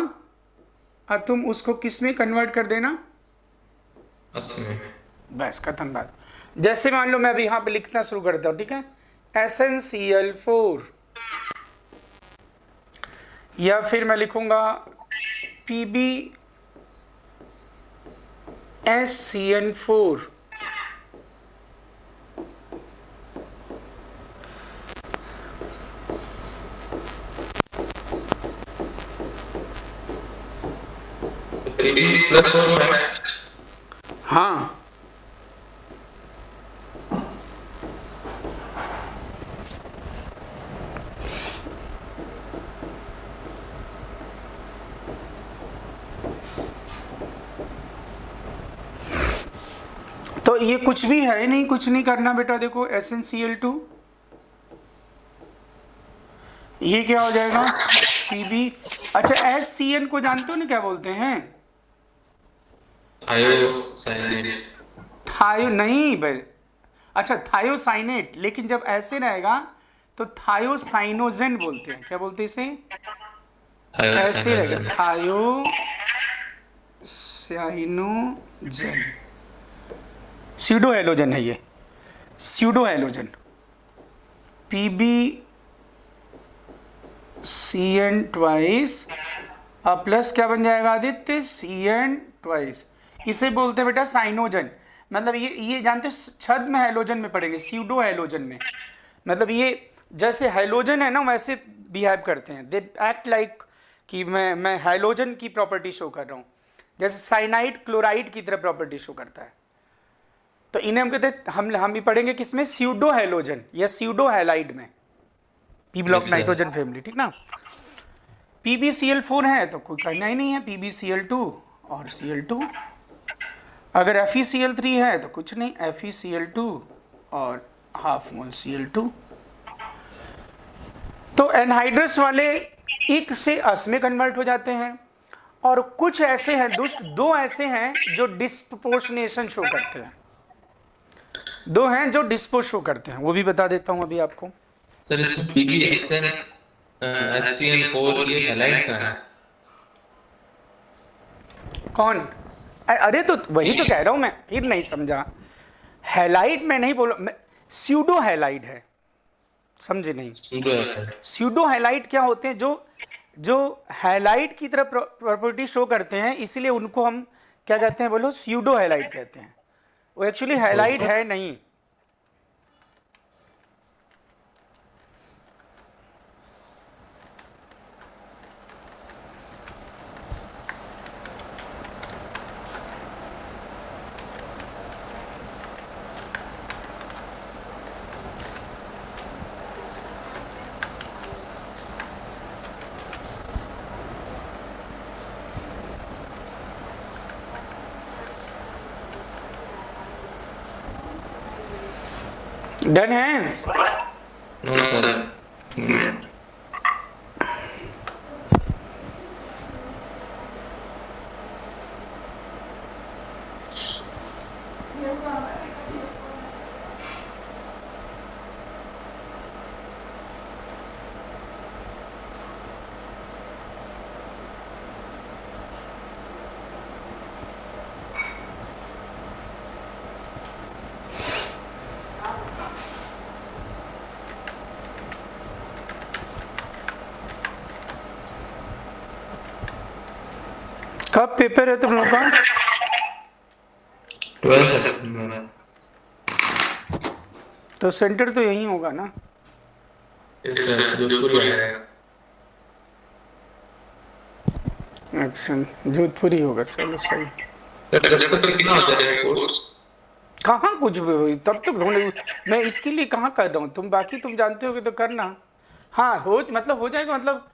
और तुम उसको किस में कन्वर्ट कर देना, उसमें। बस खत्म बात। जैसे मान लो मैं अभी यहाँ पे लिखना शुरू करता हूँ, ठीक है, SnCl4, या फिर मैं लिखूंगा PbSCN4, Pb+4 है। हाँ तो ये कुछ भी है नहीं, कुछ नहीं करना बेटा। देखो SnCl2, ये क्या हो जाएगा Pb। अच्छा SCN को जानते हो ना क्या बोलते हैं, थायोसाइनेट। थायो नहीं भाई, अच्छा थायोसाइनेट, लेकिन जब ऐसे रहेगा तो थायोसाइनोजेन बोलते हैं। क्या बोलते हैं इसे, ऐसे रहेगा थायोसाइनोजेन, स्यूडो हेलोजन है ये, स्यूडो हेलोजन। PbCN ट्वाइस और प्लस क्या बन जाएगा आदित्य, Cn ट्वाइस। इसे बोलते हैं बेटा साइनोजन। मतलब ये जानते हो छद्म हेलोजन में पढ़ेंगे, स्यूडो हेलोजन में। मतलब ये जैसे हेलोजन है ना वैसे बिहेव करते हैं, दे एक्ट लाइक कि मैं हेलोजन की प्रॉपर्टी शो कर रहा हूँ, जैसे साइनाइड क्लोराइड की तरह प्रॉपर्टी शो करता है। तो इन्हें हम कहते हैं, हम भी पढ़ेंगे किसमें, स्यूडो हेलोजन या स्यूडो हैलाइड में, पी ब्लॉक नाइट्रोजन फैमिली, ठीक ना। PbCl4 है तो कोई करना ही नहीं है, PbCl2 और Cl2। अगर FeCl3 है तो कुछ नहीं, FeCl2 और हाफ मोल Cl2। तो एनहाइड्रस वाले इक से अस में कन्वर्ट हो जाते हैं, और कुछ ऐसे हैं दुष्ट, दो ऐसे हैं जो डिस्प्रोपोर्शनेशन शो करते हैं, दो हैं जो डिस्पोज शो करते हैं, वो भी बता देता हूं अभी आपको। सर इसमें PbSn SCN4 ये हैलाइड का है। कौन, अरे तो वही तो कह रहा हूं मैं, फिर नहीं समझा, हैलाइड में नहीं बोला मैं, स्यूडो हैलाइड है, समझे नहीं। स्यूडो हैलाइड क्या होते हैं, जो हैलाइड की तरह प्रॉपर्टी शो करते हैं, इसलिए उनको हम क्या कहते हैं बोलो, स्यूडो हैलाइड कहते हैं। वो एक्चुअली हैलाइड है नहीं। डन है। No sir. कब पेपर है तुम लोग का, 12 सितंबर। तो सेंटर तो यही होगा ना। सर जोधपुर आएगा। अच्छा जोधपुर ही होगा, चलो सही। सर जब तक कितना हो जाएगा कोर्स? कहाँ कुछ भी हुई तब तक तुमने, मैं इसके लिए कहाँ कर रहा हूँ, तुम बाकी तुम जानते हो कि तो करना। हाँ हो मतलब हो जाएगा, मतलब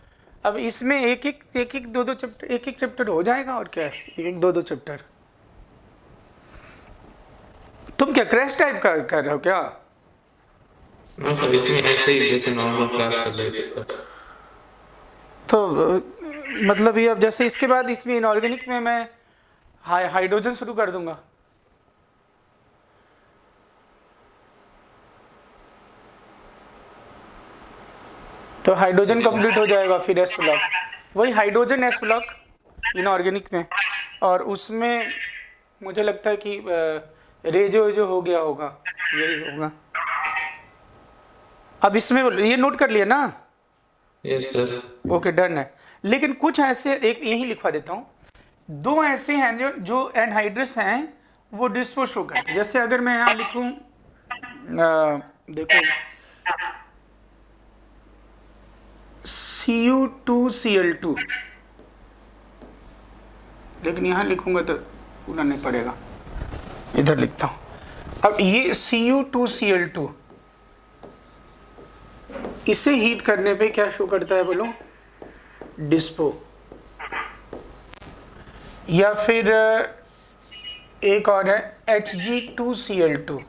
अब इसमें एक एक दो चैप्टर, एक चैप्टर हो जाएगा, और क्या है, एक दो चैप्टर। तुम क्या क्रैश टाइप का कर रहे हो क्या? नो सर इसमें ऐसे ही जैसे नॉर्मल क्लास चल रही थी। तो मतलब ये अब जैसे इसके बाद इसमें इनऑर्गेनिक में मैं हाइड्रोजन शुरू कर दूंगा। तो हाइड्रोजन कंप्लीट हो जाएगा, फिर एस ब्लॉक, वही हाइड्रोजन एस ब्लॉक इनऑर्गेनिक में, और उसमें मुझे लगता है कि रेजो जो हो गया होगा, यही होगा। अब इसमें ये नोट कर लिया ना? Yes sir. ओके, डन है। लेकिन कुछ ऐसे, एक यही लिखवा देता हूँ, दो ऐसे हैं जो एनहाइड्रस हैं, वो डिस्पो शो करते हैं। जैसे अगर मैं यहाँ लिखूँ, देखो Cu2Cl2, लेकिन यहाँ लिखूंगा तो पूरा नहीं पड़ेगा, इधर लिखता हूँ। अब ये Cu2Cl2, इसे हीट करने पे क्या शो करता है बोलो? डिस्पो। या फिर एक और है Hg2Cl2,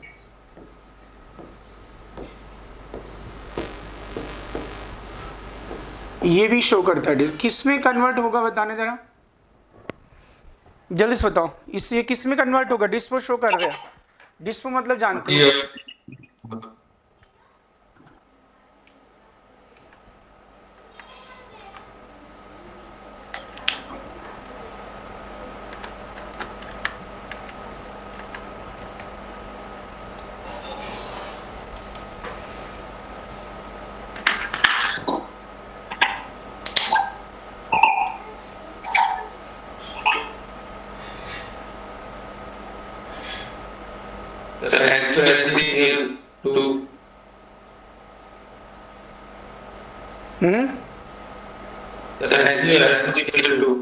ये भी शो करता है। किस में कन्वर्ट होगा बताने जरा, जल्दी से बताओ, इस ये किस में कन्वर्ट होगा? डिस्पो शो कर रहे हैं, डिस्पो मतलब जानते हो? H2Cl2। HG2।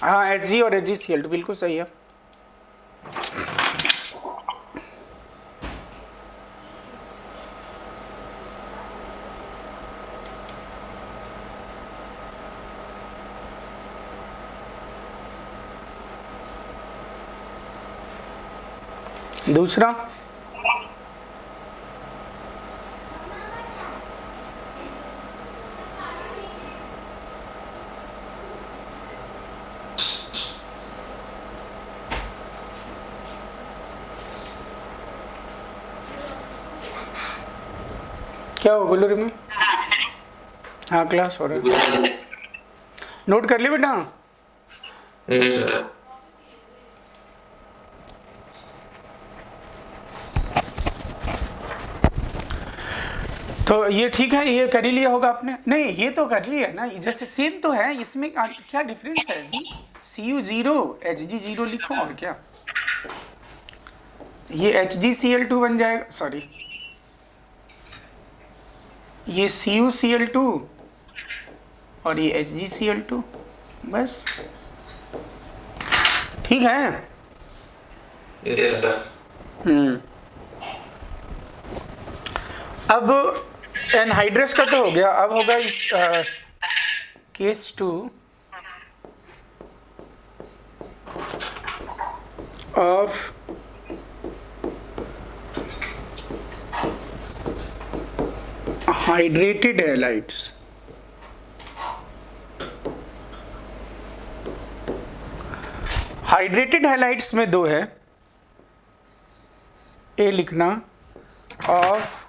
हाँ, Hg और HgCl2 बिल्कुल सही है। दूसरा, क्या हो बोलो रिमी? हाँ, क्लास हो रहा है, नोट कर लिया बेटा? तो ये ठीक है, ये कर ही लिया होगा आपने। नहीं, ये तो कर लिया ना, जैसे सेम तो है, इसमें क्या डिफरेंस है जी? Cu0 Hg0 लिखो, और क्या, ये HgCl2 बन जाएगा, सॉरी ये CuCl2 और ये HgCl2, बस ठीक है। Yes sir. अब एनहाइड्रस का तो हो गया, अब होगा इस case 2 of hydrated halides. Hydrated halides में दो है, ए लिखना, ऑफ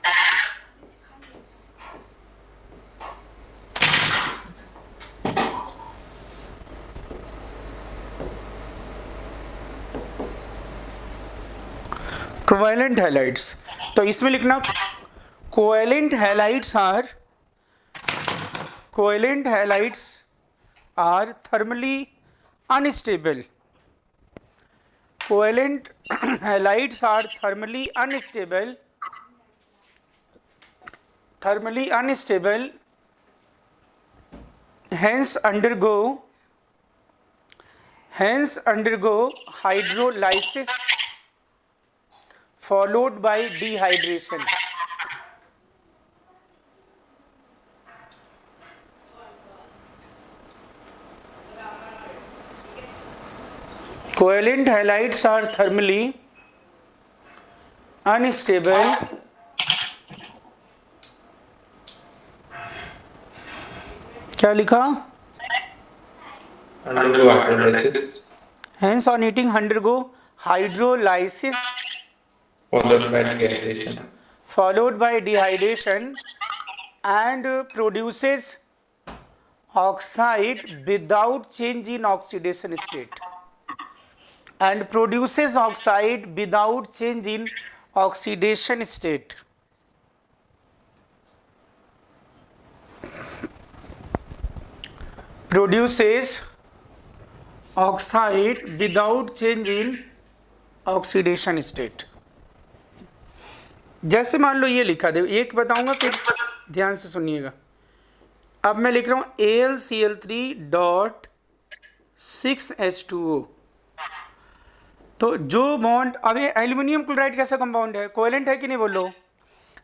कोवेलेंट हैलाइड्स। तो इसमें लिखना covalent halides are thermally unstable. Covalent halides are thermally unstable, hence undergo hydrolysis followed by dehydration. Covalent halides are thermally unstable क्या लिखा? Undergo hydrolysis Hence on heating undergo hydrolysis followed by dehydration. and produces oxide without change in oxidation state, and produces oxide without change in oxidation state. Produces oxide without change in oxidation state. जैसे मान लो ये लिखा दे, एक बताऊंगा फिर ध्यान से सुनिएगा. अब मैं लिख रहा हूं AlCl3.6H2O. तो जो बॉन्ड, अब ये एल्यूमिनियम क्लोराइड कैसा कंपाउंड है, कोवेलेंट है कि नहीं बोलो.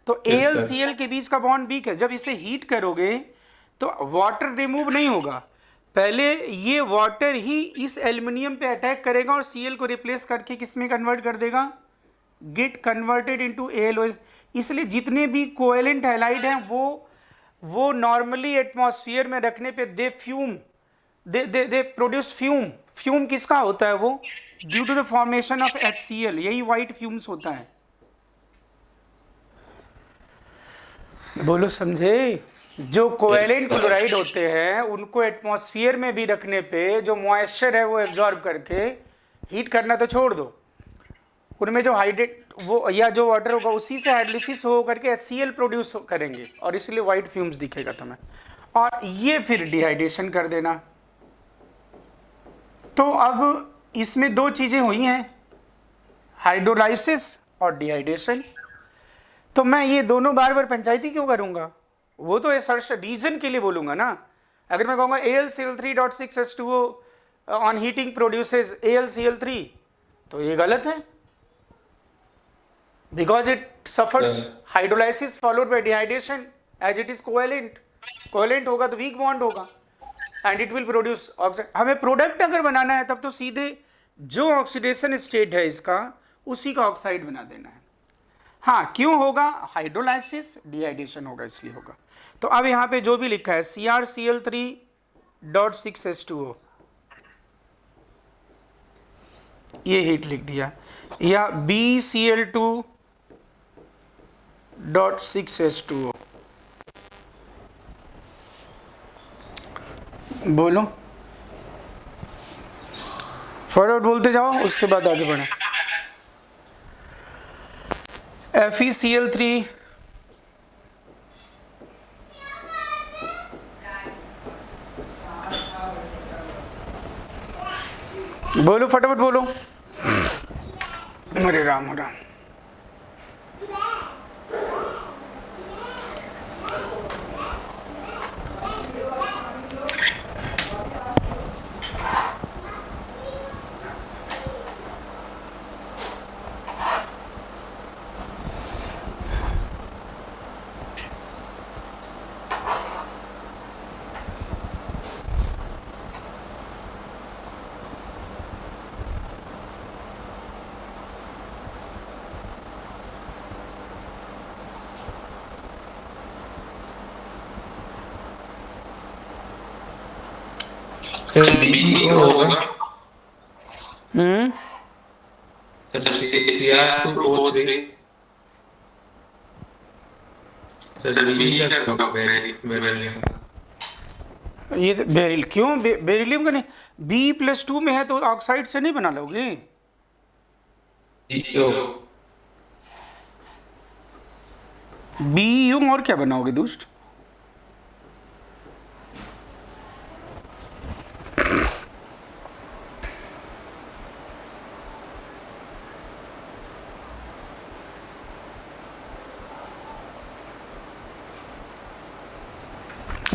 तो AlCl के बीच का बॉन्ड वीक है. जब इसे हीट करोगे तो वाटर रिमूव नहीं होगा, पहले ये वाटर ही इस एल्यूमिनियम पे अटैक करेगा और Cl को रिप्लेस करके किस में कन्वर्ट कर देगा, गेट कन्वर्टेड इनटू AlOH. इसलिए जितने भी कोवेलेंट हैलाइड हैं वो नॉर्मली एटमॉस्फेयर में रखने पे they fume, they produce fume. Fume किसका होता है, वो due to the formation of HCl, यही वाइट फ्यूम्स होता है. बोलो समझे. जो कोवेलेंट क्लोराइड होते हैं उनको एटमॉस्फेयर में भी रखने पे जो मॉइस्चर है वो एब्जॉर्ब करके, हीट करना तो छोड़ दो, उनमें जो हाइड्रेट वो या जो वाटर होगा उसी से हाइड्रोलिसिस हो करके HCl प्रोड्यूस करेंगे और इसलिए वाइट फ्यूम्स दिखेगा तुम्हें. और ये फिर डिहाइड्रेशन कर देना. तो अब इसमें दो चीज़ें हुई हैं, हाइड्रोलाइसिस और डिहाइड्रेशन. तो मैं ये दोनों बार बार पंचायती क्यों करूँगा, वो तो सर्च रीजन के लिए बोलूँगा ना. अगर मैं कहूँगा AlCl3.6H2O on heating produces AlCl3, तो ये गलत है, because it suffers hydrolysis followed by dehydration as it is covalent. Covalent होगा तो weak bond होगा and it will produce oxide. हमें प्रोडक्ट अगर बनाना है तब तो सीधे जो ऑक्सीडेशन स्टेट है इसका उसी का ऑक्साइड बना देना है. हाँ, क्यों होगा, हाइड्रोलाइसिस डिहाइड्रेशन होगा इसलिए होगा. तो अब यहाँ पे जो भी लिखा है CrCl3.6H2O, ये हीट लिख दिया, या BCl2.6H2O. बोलो, फटाफट बोलते जाओ, उसके बाद आगे बढ़े. FeCl3 बोलो, फटाफट बोलो. हरे राम राम. BeO होगा. Cr2O3. ये बेरिल क्यों, बेरिलियम का नहीं, B+2 में है तो ऑक्साइड से नहीं बना लोगे. BU और क्या बनाओगे दोस्त.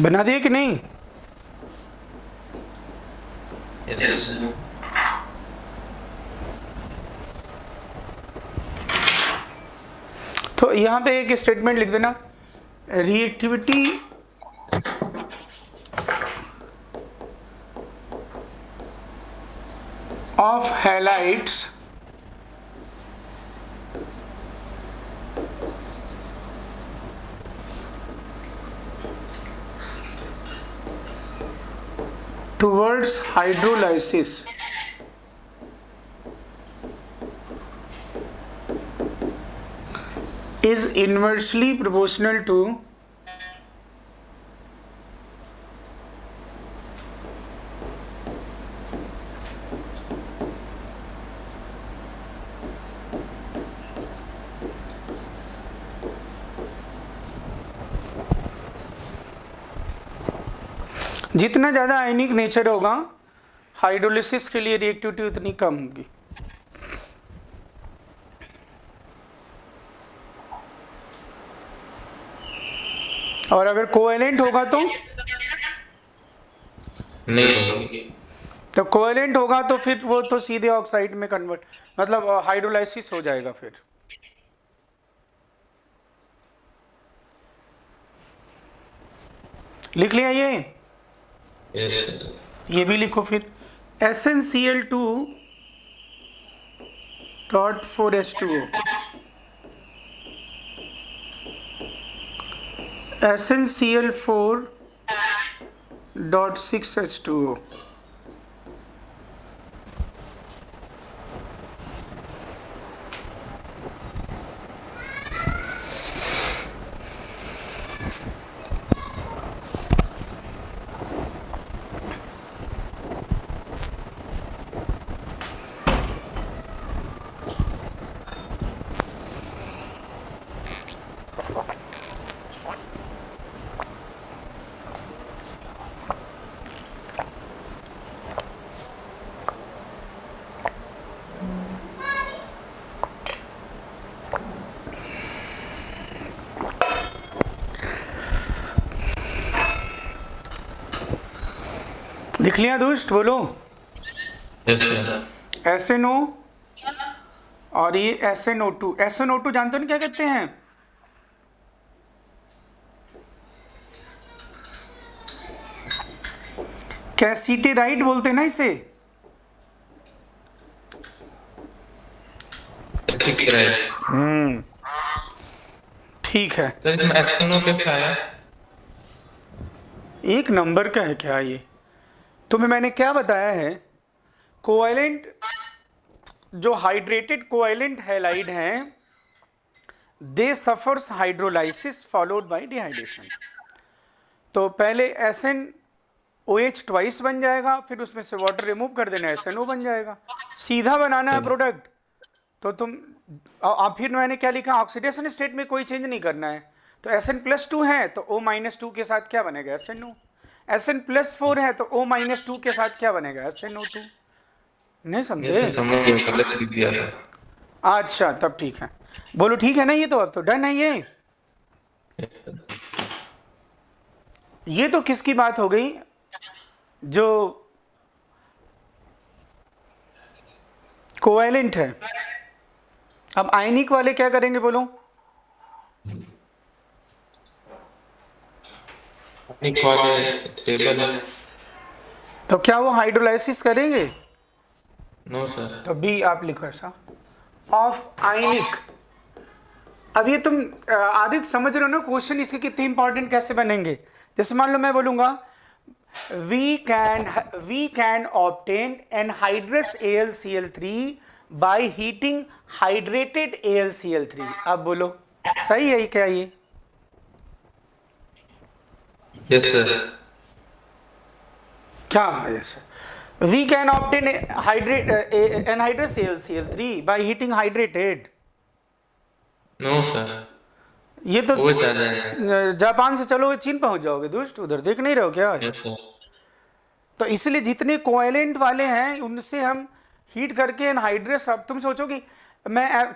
बना दिए कि नहीं. Yes. तो यहाँ पे एक स्टेटमेंट लिख देना, reactivity of halides towards hydrolysis is inversely proportional to जितना ज़्यादा आयनिक नेचर होगा हाइड्रोलिसिस के लिए रिएक्टिविटी उतनी कम होगी। और अगर कोवेलेंट होगा तो नहीं होगी। तो कोवेलेंट होगा तो फिर वो तो सीधे ऑक्साइड में कन्वर्ट, मतलब हाइड्रोलाइसिस हो जाएगा। फिर लिख लिया ये? Yes. ये भी लिखो फिर, SnCl2.4H2O, SnCl4.6H2O। लिख लिया दोस्त? बोलो। Yes, sir. SnO और ये SnO2। SnO2 जानते हो ना क्या कहते हैं? कैसीटेराइड बोलते हैं ना इसे। Right. ठीक है, सर इसमें SNO कैसे आया? एक नंबर का है क्या ये? तुम्हें मैंने क्या बताया है, कोवेलेंट जो हाइड्रेटेड कोवेलेंट हैलाइड हैं they suffers hydrolysis followed by dehydration. तो पहले SnOH ट्वाइस बन जाएगा, फिर उसमें से वाटर रिमूव कर देना, SnO बन जाएगा। सीधा बनाना है प्रोडक्ट। तो तुम अब फिर मैंने क्या लिखा, ऑक्सीडेशन स्टेट में कोई चेंज नहीं करना है। तो Sn+2 है तो O-2 के साथ क्या बनेगा, SnO। Sn+4 है तो O-2 के साथ क्या बनेगा, SnO2। नहीं समझे? Yes, समझ गया, गलत लिख दिया था। अच्छा तब ठीक है, बोलो ठीक है ना? ये तो अब तो डन है ये तो किसकी बात हो गई, जो कोवेलेंट है। अब आयनिक वाले क्या करेंगे बोलो? स्टेबल है। तो क्या वो हाइड्रोलाइसिस करेंगे? No sir. तो बी आप लिखो ऐसा, ऑफ आयनिक। अब ये तुम आदित्य समझ रहे हो ना क्वेश्चन इसके कितने इंपॉर्टेंट कैसे बनेंगे। जैसे मान लो मैं बोलूंगा we can obtain anhydrous AlCl3 by heating hydrated AlCl3। अब बोलो सही है क्या ये? Yes sir. क्या yes? We can obtain anhydrous AlCl3 by heating hydrated. No sir. ये तो वो चल जाएगा। जापान से चलोगे चीन पहुंच जाओगे दोस्त, उधर देख नहीं रहे हो क्या? Yes sir. तो इसलिए जितने कोवेलेंट वाले हैं उनसे हम हीट करके एनहाइड्रस। अब तुम सोचो कि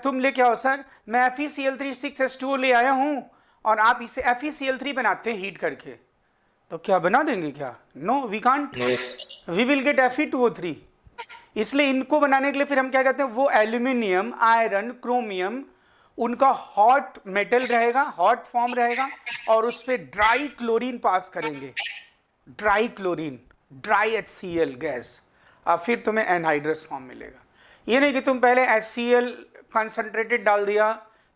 तुम लेके आओ सर, मैं FeCl3 6H2O ले आया हूं और आप इसे FeCl3 बनाते हैं हीट करके, तो क्या बना देंगे क्या? No we can't, we will get Fe2O3। इसलिए इनको बनाने के लिए फिर हम क्या कहते हैं, वो एल्यूमिनियम, आयरन, क्रोमियम, उनका हॉट मेटल रहेगा, हॉट फॉर्म रहेगा और उस पर ड्राई क्लोरीन पास करेंगे, dry chlorine, dry HCl gas. अब फिर तुम्हें एनहाइड्रस फॉर्म मिलेगा। ये नहीं कि तुम पहले HCl कंसंट्रेटेड डाल दिया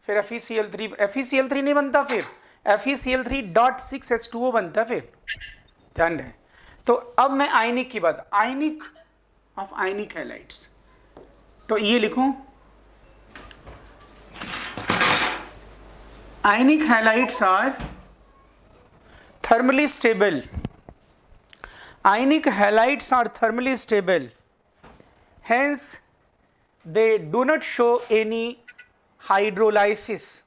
फिर FeCl3 नहीं बनता, फिर FeCl3.6H2O बनता फिर, ध्यान रहे। तो अब मैं आयनिक की बात, आयनिक ऑफ आयनिक हैलाइड्स, तो ये लिखूं ionic halides are thermally stable. Ionic halides are thermally stable, hence they do not show any hydrolysis.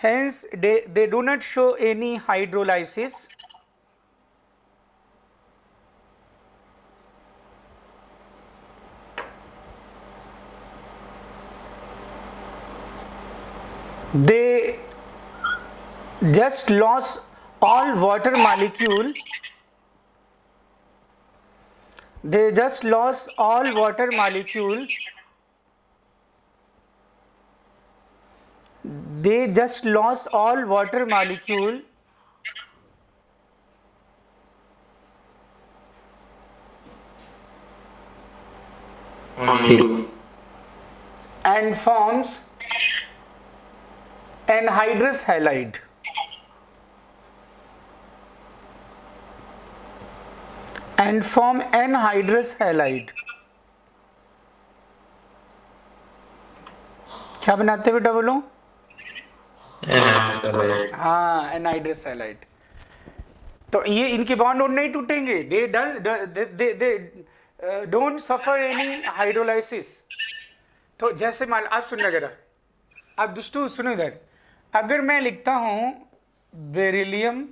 Hence they do not show any hydrolysis they just lost all water molecule, they just lost all water molecule, they just lost all water molecule and forms anhydrous halide. And form anhydrous halide. क्या बनाते बेटा बोलो? हाँ, एनहाइड्रस हैलाइड। तो ये इनके बॉन्ड और नहीं टूटेंगे, they don't suffer any hydrolysis. तो जैसे मान आप सुनना जरा, आप दुष्टू सुनो इधर, अगर मैं लिखता हूं बेरिलियम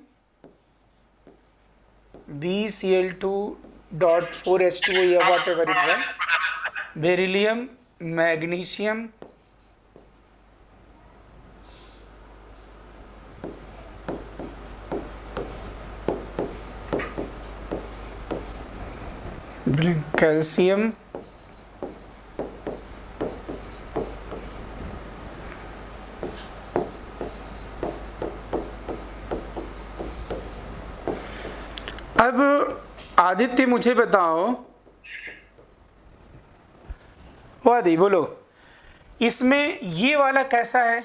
BCl2.4H2O या वॉट एवर इट है, बेरिलियम मैग्नीशियम कैल्शियम अब आदित्य मुझे बताओ, वो आदि बोलो, इसमें ये वाला कैसा है?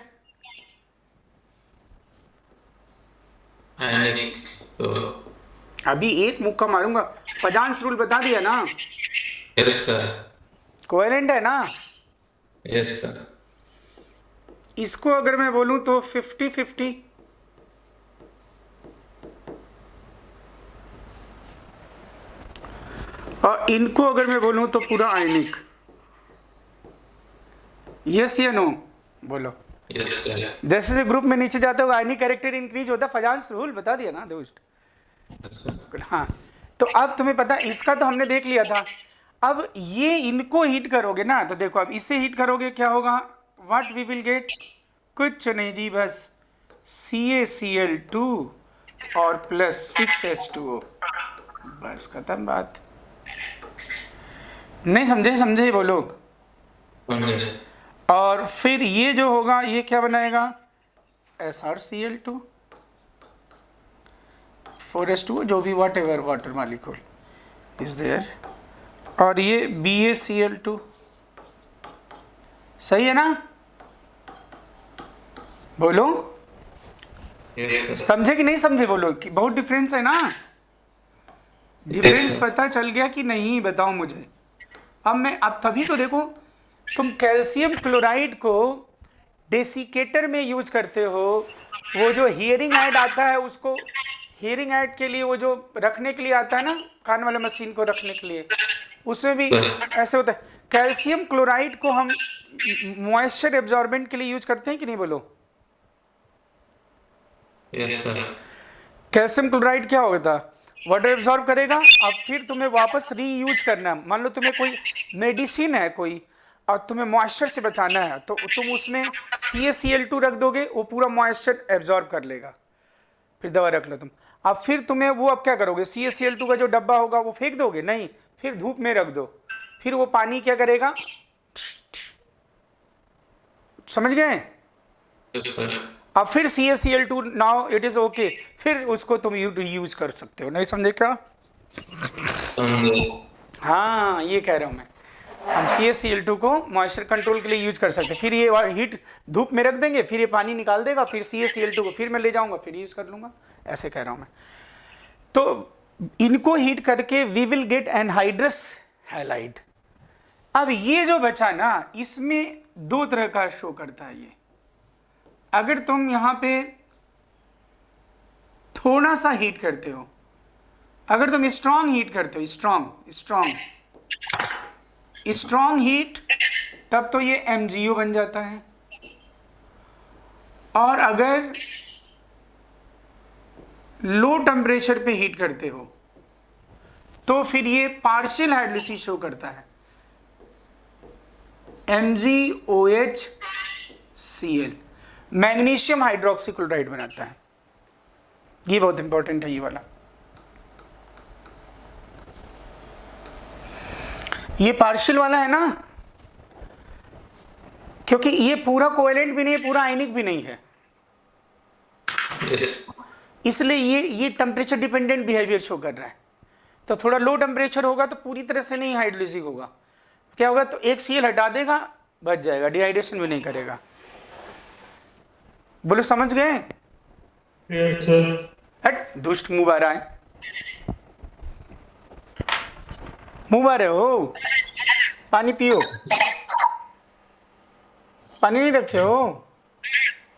तो अभी एक मुक्का मारूंगा, फजांस रूल बता दिया ना? Yes sir. कोवेलेंट है ना? Yes sir. इसको अगर मैं बोलूं तो 50-50, और इनको अगर मैं बोलूं तो पूरा आयनिक। यस या नो बोलो? Yes sir. जैसे से ग्रुप में नीचे जाते हो आयनिक कैरेक्टर इंक्रीज होता है, फजांस रूल बता दिया ना दोस्त? हाँ, तो अब तुम्हें पता, इसका तो हमने देख लिया था। अब ये इनको हीट करोगे ना, तो देखो अब इसे हीट करोगे क्या होगा, व्हाट वी विल गेट, कुछ नहीं जी, बस CaCl2 और प्लस 6H2O, बस खत्म बात। नहीं समझे? समझे बोलो? और फिर ये जो होगा ये क्या बनाएगा, SrCl2 4H2O, जो भी whatever water molecule is there, और ये BaCl2, सही है ना? बोलो समझे कि नहीं समझे? बोलो कि बहुत डिफरेंस है ना? डिफरेंस पता चल गया कि नहीं, बताओ मुझे। अब तभी तो देखो, तुम कैल्शियम क्लोराइड को डेसिकेटर में यूज करते हो, वो जो हियरिंग एड आता है उसको, हियरिंग एड के लिए वो जो रखने के लिए आता है ना, कान वाला मशीन को रखने के लिए, उसमें भी ऐसे होता है। कैल्शियम क्लोराइड को हम मॉइस्चर एब्जॉर्बेंट के लिए यूज करते हैं कि नहीं, बोलो? Yes sir. कैल्शियम क्लोराइड क्या होता है, वाटर एब्जॉर्ब करेगा, अब फिर तुम्हें वापस रीयूज करना है। मान लो तुम्हें कोई मेडिसिन है कोई, और तुम्हें मॉइस्चर से बचाना है, तो तुम उसमें CaCl2 रख दोगे, वो पूरा मॉइस्चर एब्जॉर्ब कर लेगा, फिर दवा रख लो तुम। अब फिर तुम्हें वो, अब क्या करोगे, CaCl2 का जो डब्बा होगा वो फेंक दोगे? नहीं, फिर धूप में रख दो, फिर वो पानी क्या करेगा, समझ गए? Yes sir. अब फिर CaCl2 now it is okay, फिर उसको तुम यूज कर सकते हो। नहीं समझे क्या? हाँ, ये कह रहा हूँ मैं, हम CaCl2 को मॉइस्चर कंट्रोल के लिए यूज कर सकते हैं। फिर ये हीट धूप में रख देंगे, फिर ये पानी निकाल देगा, फिर CaCl2 को फिर मैं ले जाऊंगा, फिर यूज कर लूंगा, ऐसे कह रहा हूँ मैं। तो इनको हीट करके we will get anhydrous halide. अब ये जो बचा ना, इसमें दो तरह का शो करता है ये। अगर तुम यहां पे थोड़ा सा हीट करते हो, अगर तुम स्ट्रांग हीट करते हो, स्ट्रांग हीट, तब तो ये MgO बन जाता है। और अगर लो टेम्परेचर पे हीट करते हो तो फिर ये पार्शियल हाइड्रोलिसिस शो करता है, MgOH Cl। Magnesium hydroxy chloride बनाता है। ये बहुत इंपॉर्टेंट है ये वाला। ये पार्शियल वाला है ना, क्योंकि ये पूरा कोवेलेंट भी नहीं है, पूरा आयनिक भी नहीं है, Yes. इसलिए ये टेम्परेचर डिपेंडेंट बिहेवियर शो कर रहा है। तो थोड़ा लो टेम्परेचर होगा तो पूरी तरह से नहीं हाइड्रोलिसिस होगा, क्या होगा, तो एक सीएल हटा देगा, बच जाएगा, डिहाइड्रेशन भी नहीं करेगा। बोलो समझ गए? Yes, sir. हट, दुष्ट मुंह आ रहा है, मुंह आ रहे हो, पानी पियो, पानी नहीं रखे हो?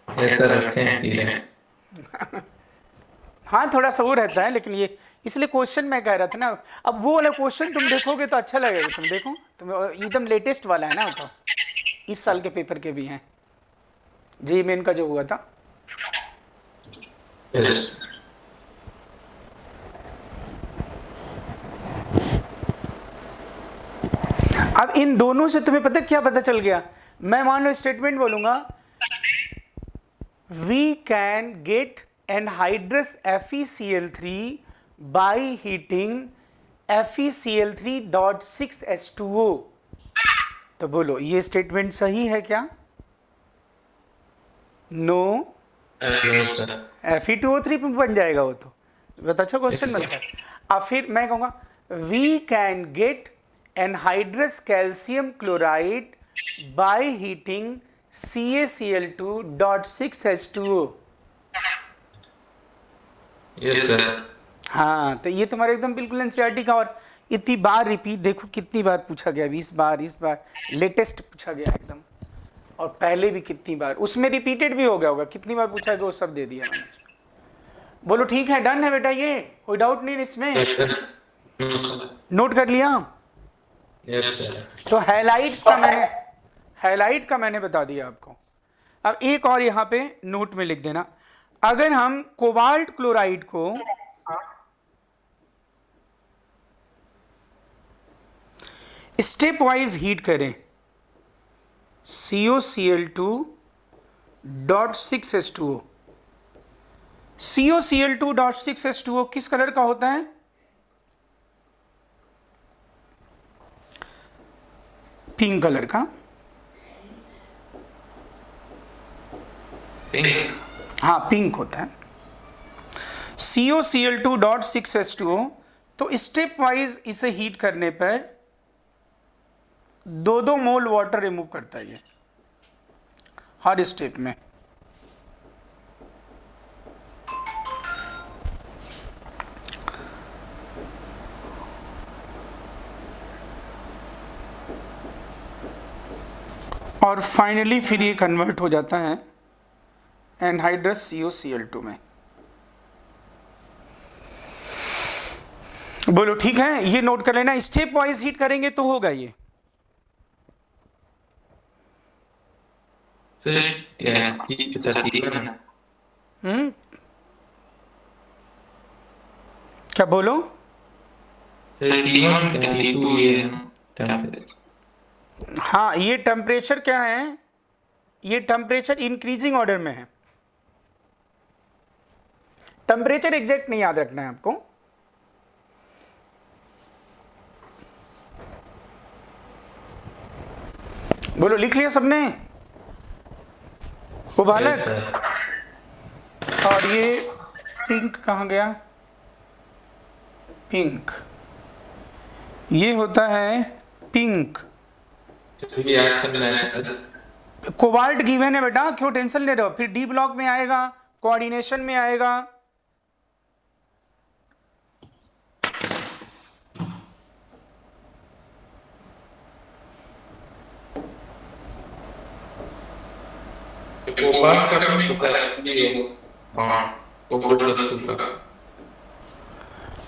Yes, sir. रखे हैं, पी रहे हैं। हाँ थोड़ा सा वो रहता है, लेकिन ये इसलिए क्वेश्चन मैं कह रहा था ना, अब वो वाला क्वेश्चन तुम देखोगे तो अच्छा लगेगा। तुम देखो, तुम एकदम लेटेस्ट वाला है ना, वो तो इस साल के पेपर के भी हैं, जेईई मेन का जो हुआ था। Yes. अब इन दोनों से तुम्हें पता क्या पता चल गया? मैं मान लो स्टेटमेंट बोलूंगा, we can get anhydrous FeCl3 by heating FeCl3.6H2O। तो बोलो ये स्टेटमेंट सही है क्या? नो। No, sir. Fe2O3 पे बन जाएगा वो तो, बहुत अच्छा क्वेश्चन बनता है। अब फिर मैं कहूँगा we can get anhydrous calcium chloride by heating CaCl2.6H2O। Yes, sir. हाँ, तो ये तुम्हारे एकदम बिल्कुल एनसीईआरटी का, और इतनी बार रिपीट, देखो कितनी बार पूछा गया, 20 बार, इस बार लेटेस्ट पूछा गया एकदम, और पहले भी कितनी बार, उसमें रिपीटेड भी हो गया होगा, कितनी बार पूछा गया वो सब दे दिया मैंने। बोलो ठीक है, डन है बेटा, ये कोई डाउट नहीं इसमें, Yes, sir. No, sir. Note कर लिया? Yes, sir. तो हाइलाइट का मैंने बता दिया आपको। अब एक और यहाँ पे नोट में लिख देना, अगर हम कोबाल्ट क्लोराइड को स्टेप वाइज हीट करें, COCl2.6H2O, COCl2.6H2O किस कलर का होता है? पिंक कलर का। Pink. हाँ पिंक होता है COCl2.6H2O। तो स्टेप वाइज इसे हीट करने पर 2-2 मोल वाटर रिमूव करता है ये हर स्टेप में। और फाइनली फिर ये कन्वर्ट हो जाता है एनहाइड्रस COCl2 में। बोलो ठीक है, ये नोट कर लेना, स्टेप वाइज हीट करेंगे तो होगा ये। Sir, yeah, heat the T1. क्या बोलो? Sir, T1 and T2 ये temperature. हाँ ये टेम्परेचर क्या है, ये टेम्परेचर इंक्रीजिंग ऑर्डर में है, टेम्परेचर एग्जैक्ट नहीं याद रखना है आपको। बोलो लिख लिया सबने? वो बालक, Yes, sir. और ये पिंक कहाँ गया? पिंक, ये होता है पिंक। भी आज करना है। कोबाल्ट गिवन है बेटा, क्यों टेंशन ले रहे हो? फिर डी ब्लॉक में आएगा, कोऑर्डिनेशन में आएगा। कोबाल्ट का भी होता है ये। हाँ, कोबाल्ट का।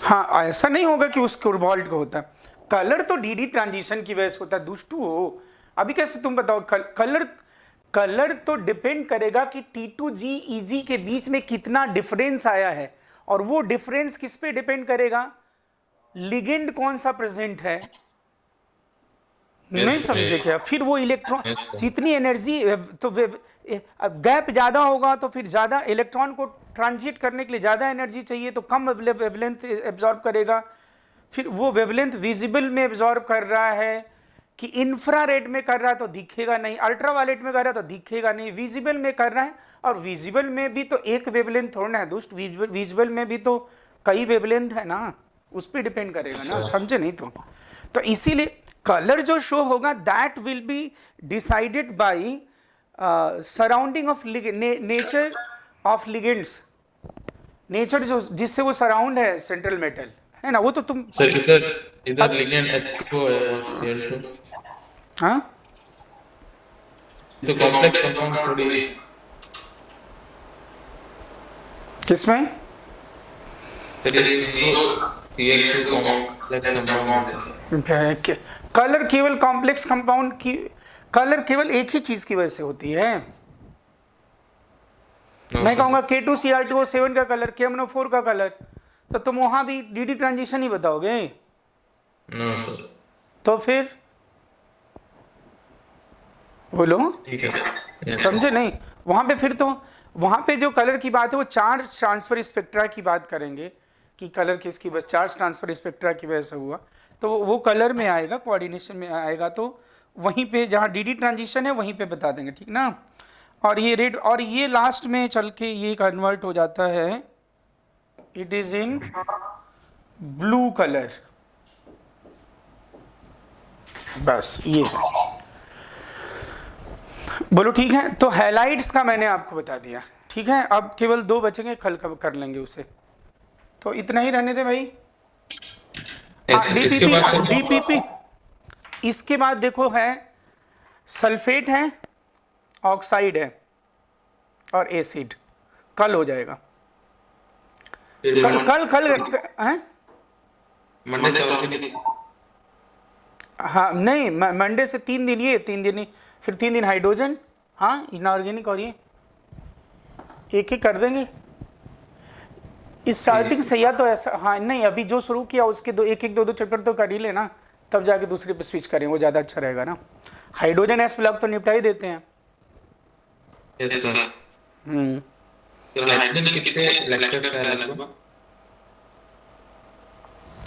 हाँ ऐसा नहीं होगा कि उस कोबाल्ट का होता है, कलर तो डीडी ट्रांजिशन की वजह से होता है। दुष्टू हो, अभी कैसे तुम बताओ? कलर तो डिपेंड करेगा कि T2G EG के बीच में कितना डिफरेंस आया है, और वो डिफरेंस किस पे डिपेंड करेगा? लिगेंड कौन सा प्रेजेंट है, नहीं समझे क्या? फिर वो इलेक्ट्रॉन Yes, sir. जितनी एनर्जी तो गैप ज़्यादा होगा तो फिर ज़्यादा इलेक्ट्रॉन को ट्रांजिट करने के लिए ज़्यादा एनर्जी चाहिए, तो कम वेवलेंथ एब्जॉर्ब करेगा। फिर वो वेवलेंथ विजिबल में एब्जॉर्ब कर रहा है कि इंफ्रारेड में कर रहा है तो दिखेगा नहीं, अल्ट्रावायलेट में कर रहा है तो दिखेगा नहीं, विजिबल में कर रहा है। और विजिबल में भी तो एक वेवलेंथ थोड़ा है दोस्त, विजिबल में भी तो कई वेवलेंथ है ना, उस पर डिपेंड करेगा ना, समझे नहीं? तो इसीलिए कलर जो शो होगा that will be decided by surrounding of nature of ligands, nature जो जिससे वो सराउंड है सेंट्रल मेटल, है ना? वो तो तुम सर इधर इधर लिगेंड H2 है और Cl2, हाँ तो कॉम्प्लेक्स कंपाउंड थोड़ी किसमें? सर ये Cl2 कॉम्प्लेक्स कंपाउंड है। कलर केवल कॉम्प्लेक्स कंपाउंड की, कलर केवल एक ही चीज की वजह से होती है। मैं कहूंगा K2Cr2O7 का कलर, KMnO4 का कलर, तो तुम वहां भी डी ट्रांजिशन ही बताओगे? No sir. तो फिर बोलो, ठीक है सर। समझे नहीं? वहां पे फिर तो वहां पे जो कलर की बात है वो चार्ज ट्रांसफर स्पेक्ट्रा की बात करेंगे कि कलर किसकी बस चार्ज ट्रांसफर स्पेक्ट्रा की वजह से हुआ, तो वो कलर में आएगा, कोऑर्डिनेशन में आएगा, तो वहीं पे जहाँ डी ट्रांजिशन है वहीं पे बता देंगे, ठीक ना? और ये रेड, और ये लास्ट में चल के ये कन्वर्ट हो जाता है, it is in blue colour, बस ये बोलो, ठीक है? तो हैलाइड्स का मैंने आपको बता दिया, ठीक है? अब केवल दो बचेंगे, कल कर लेंगे उसे, तो इतना ही रहने दे भाई। डीपीपी, इसके बाद देखो है सल्फेट है, ऑक्साइड है और एसिड, कल हो जाएगा। कल हैं? मंडे हाँ नहीं, मंडे से 3 दिन ये, 3 दिन, फिर 3 दिन हाइड्रोजन, हाँ इनऑर्गेनिक, और ये एक एक कर देंगे स्टार्टिंग से, या तो ऐसा, हाँ नहीं अभी जो शुरू किया उसके दो एक दो चैप्टर तो कर ही लेना, तब जाके दूसरे पे स्विच करें, वो ज़्यादा अच्छा रहेगा ना। हाइड्रोजन एस ब्लॉक तो निपटा ही देते हैं।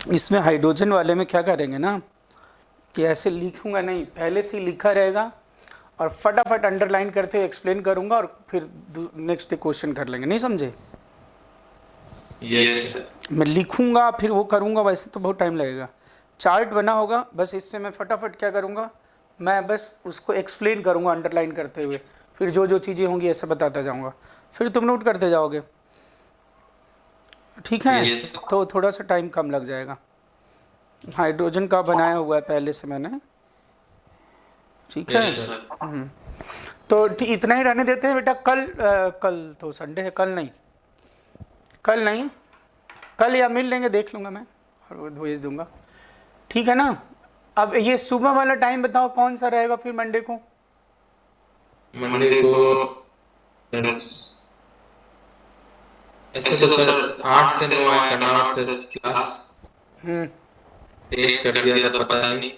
इसमें हाइड्रोजन वाले में क्या करेंगे ना कि ऐसे लिखूंगा नहीं, पहले से ही लिखा रहेगा और फटाफट अंडरलाइन करते हुए एक्सप्लेन करूंगा और फिर नेक्स्ट डे क्वेश्चन कर लेंगे, नहीं समझे? मैं लिखूंगा फिर वो करूंगा, वैसे तो बहुत टाइम लगेगा। चार्ट बना होगा, बस इसमें मैं फटाफट क्या करूंगा, मैं बस उसको एक्सप्लेन करूंगा अंडरलाइन करते हुए, फिर जो जो चीज़ें होंगी ऐसे बताता जाऊंगा, फिर तुम नोट करते जाओगे, ठीक है? तो थोड़ा सा टाइम कम लग जाएगा। हाइड्रोजन का बनाया हुआ है पहले से मैंने, ठीक है? तो इतना ही रहने देते हैं बेटा। कल तो संडे है, कल नहीं, कल या मिल लेंगे, देख लूँगा मैं और वो भेज दूँगा, ठीक है ना? अब ये सुबह वाला टाइम बताओ कौन सा रहेगा फिर मंडे को? ऐसे तो सर 8 से 9 है, करना 8 से क्लास तेज कर दिया था, पता नहीं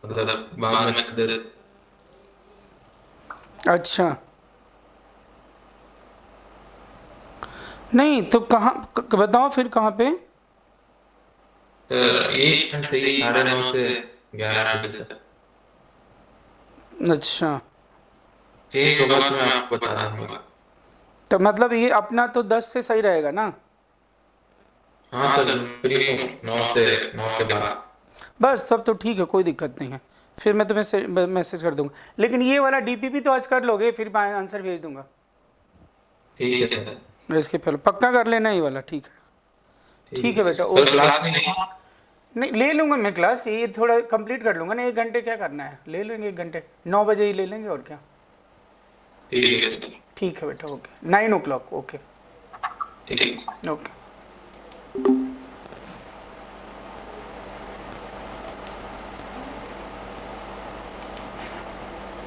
मतलब बाद में कर। अच्छा नहीं तो कहाँ बताओ फिर कहाँ पे? सर 1 घंटे से ही 9:30 से 11 बजे तक। अच्छा चेंज होगा तो मैं आपको बता दूंगा। तो मतलब ये अपना तो 10 से सही रहेगा ना? हाँ सर, फ्री हूँ 9 के बाद। बस तब तो ठीक है, कोई दिक्कत नहीं है, फिर मैं तुम्हें मैसेज कर दूंगा। लेकिन ये वाला डीपीपी तो आज कर लोगे, फिर मैं आंसर भेज दूंगा। ठीक है सर, इसके पहले पक्का कर लेना ये वाला, ठीक है? ठीक है बेटा, सर ओके। क्लास में नहीं। नहीं ले लूँगा मैं क्लास, ये थोड़ा कंप्लीट कर लूँगा ना, 1 घंटे क्या करना है, ले लेंगे 1 घंटे, 9 बजे ही ले लेंगे और क्या। ठीक है सर, ठीक है बेटा, ओके, 9 o'clock, ओके ठीक है। ओके।